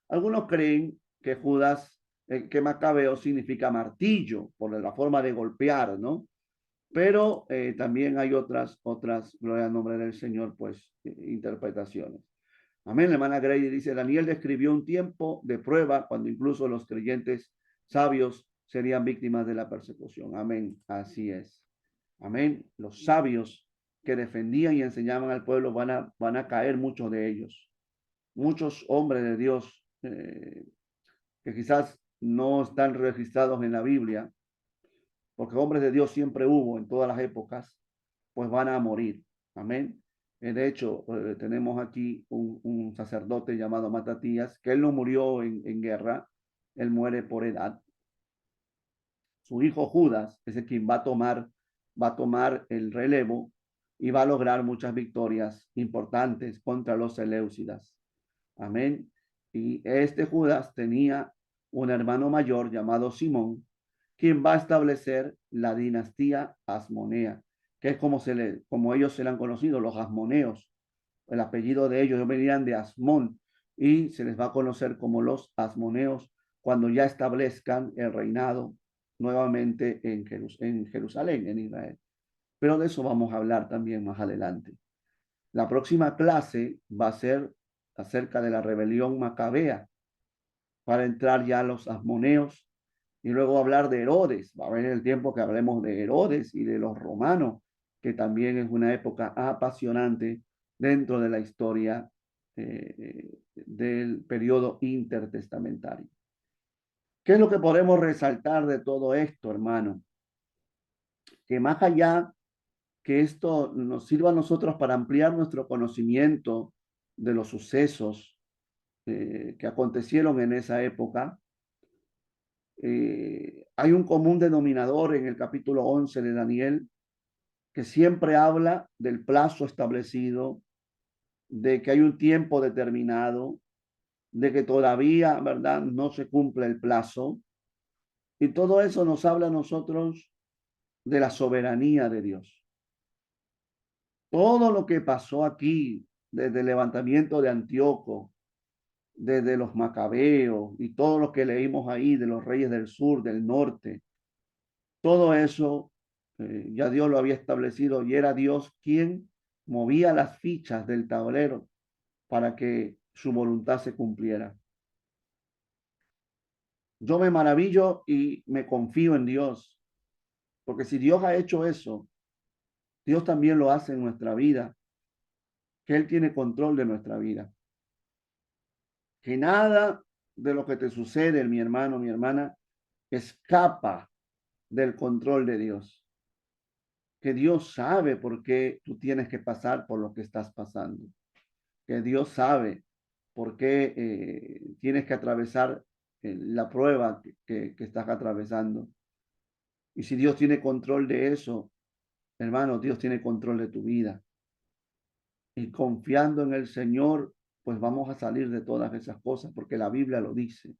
Algunos creen que Judas, que Macabeo significa martillo, por la forma de golpear, ¿no? Pero también hay otras, gloria al nombre del Señor, pues, interpretaciones. Amén. La hermana Grady dice, Daniel describió un tiempo de prueba cuando incluso los creyentes sabios serían víctimas de la persecución. Amén. Así es. Amén. Los sabios que defendían y enseñaban al pueblo van a caer muchos de ellos. Muchos hombres de Dios que quizás no están registrados en la Biblia, porque hombres de Dios siempre hubo en todas las épocas, pues van a morir. Amén. De hecho, tenemos aquí un sacerdote llamado Matatías, que él no murió en guerra, él muere por edad. Su hijo Judas es el quien va a tomar el relevo y va a lograr muchas victorias importantes contra los Seleucidas. Amén. Y este Judas tenía un hermano mayor llamado Simón, quien va a establecer la dinastía asmonea, que es como ellos se le han conocido, los asmoneos. El apellido de ellos venían de Asmón y se les va a conocer como los asmoneos cuando ya establezcan el reinado nuevamente en Jerusalén, en Israel. Pero de eso vamos a hablar también más adelante. La próxima clase va a ser acerca de la rebelión macabea, para entrar ya a los asmoneos y luego hablar de Herodes. Va a haber el tiempo que hablemos de Herodes y de los romanos, que también es una época apasionante dentro de la historia del periodo intertestamentario. ¿Qué es lo que podemos resaltar de todo esto, hermano? Que más allá que esto nos sirva a nosotros para ampliar nuestro conocimiento de los sucesos que acontecieron en esa época, hay un común denominador en el capítulo 11 de Daniel que siempre habla del plazo establecido, de que hay un tiempo determinado, de que todavía, ¿verdad?, no se cumple el plazo. Y todo eso nos habla a nosotros de la soberanía de Dios. Todo lo que pasó aquí, desde el levantamiento de Antíoco, desde los macabeos y todo lo que leímos ahí de los reyes del sur, del norte, todo eso ya Dios lo había establecido y era Dios quien movía las fichas del tablero para que su voluntad se cumpliera. Yo me maravillo y me confío en Dios, porque si Dios ha hecho eso, Dios también lo hace en nuestra vida, que Él tiene control de nuestra vida. Que nada de lo que te sucede, mi hermano, mi hermana, escapa del control de Dios. Que Dios sabe por qué tú tienes que pasar por lo que estás pasando. Que Dios sabe por qué tienes que atravesar la prueba que estás atravesando. Y si Dios tiene control de eso, Hermano, Dios tiene control de tu vida. Y confiando en el Señor, pues vamos a salir de todas esas cosas, porque la Biblia lo dice.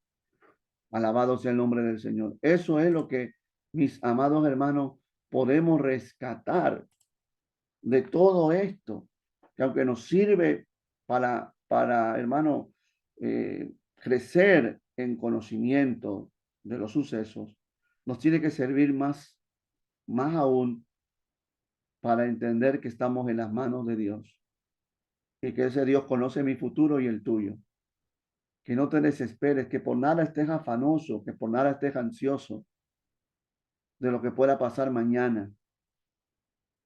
Alabado sea el nombre del Señor. Eso es lo que, mis amados hermanos, podemos rescatar de todo esto, que aunque nos sirve hermano, crecer en conocimiento de los sucesos, nos tiene que servir más aún para entender que estamos en las manos de Dios y que ese Dios conoce mi futuro y el tuyo. Que no te desesperes, que por nada estés afanoso, que por nada estés ansioso de lo que pueda pasar mañana.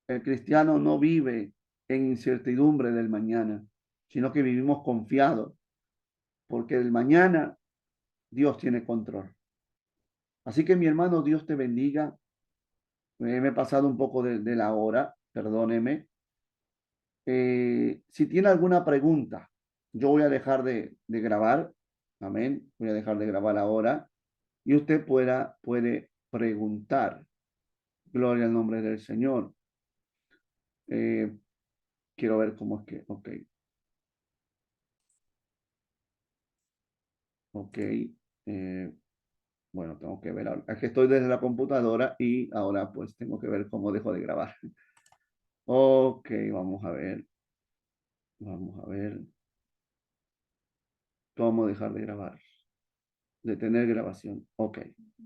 El cristiano no vive en incertidumbre del mañana, sino que vivimos confiados, porque el mañana Dios tiene control. Así que mi hermano, Dios te bendiga. Me he pasado un poco de la hora, perdóneme. Si tiene alguna pregunta, yo voy a dejar de grabar. Amén. Voy a dejar de grabar ahora y usted puede preguntar. Gloria al nombre del Señor. Eh, quiero ver cómo es que, ok, ok. Bueno, tengo que ver ahora. Es que estoy desde la computadora y ahora pues tengo que ver cómo dejo de grabar. Ok, vamos a ver. Vamos a ver cómo dejar de grabar. Detener grabación. Ok.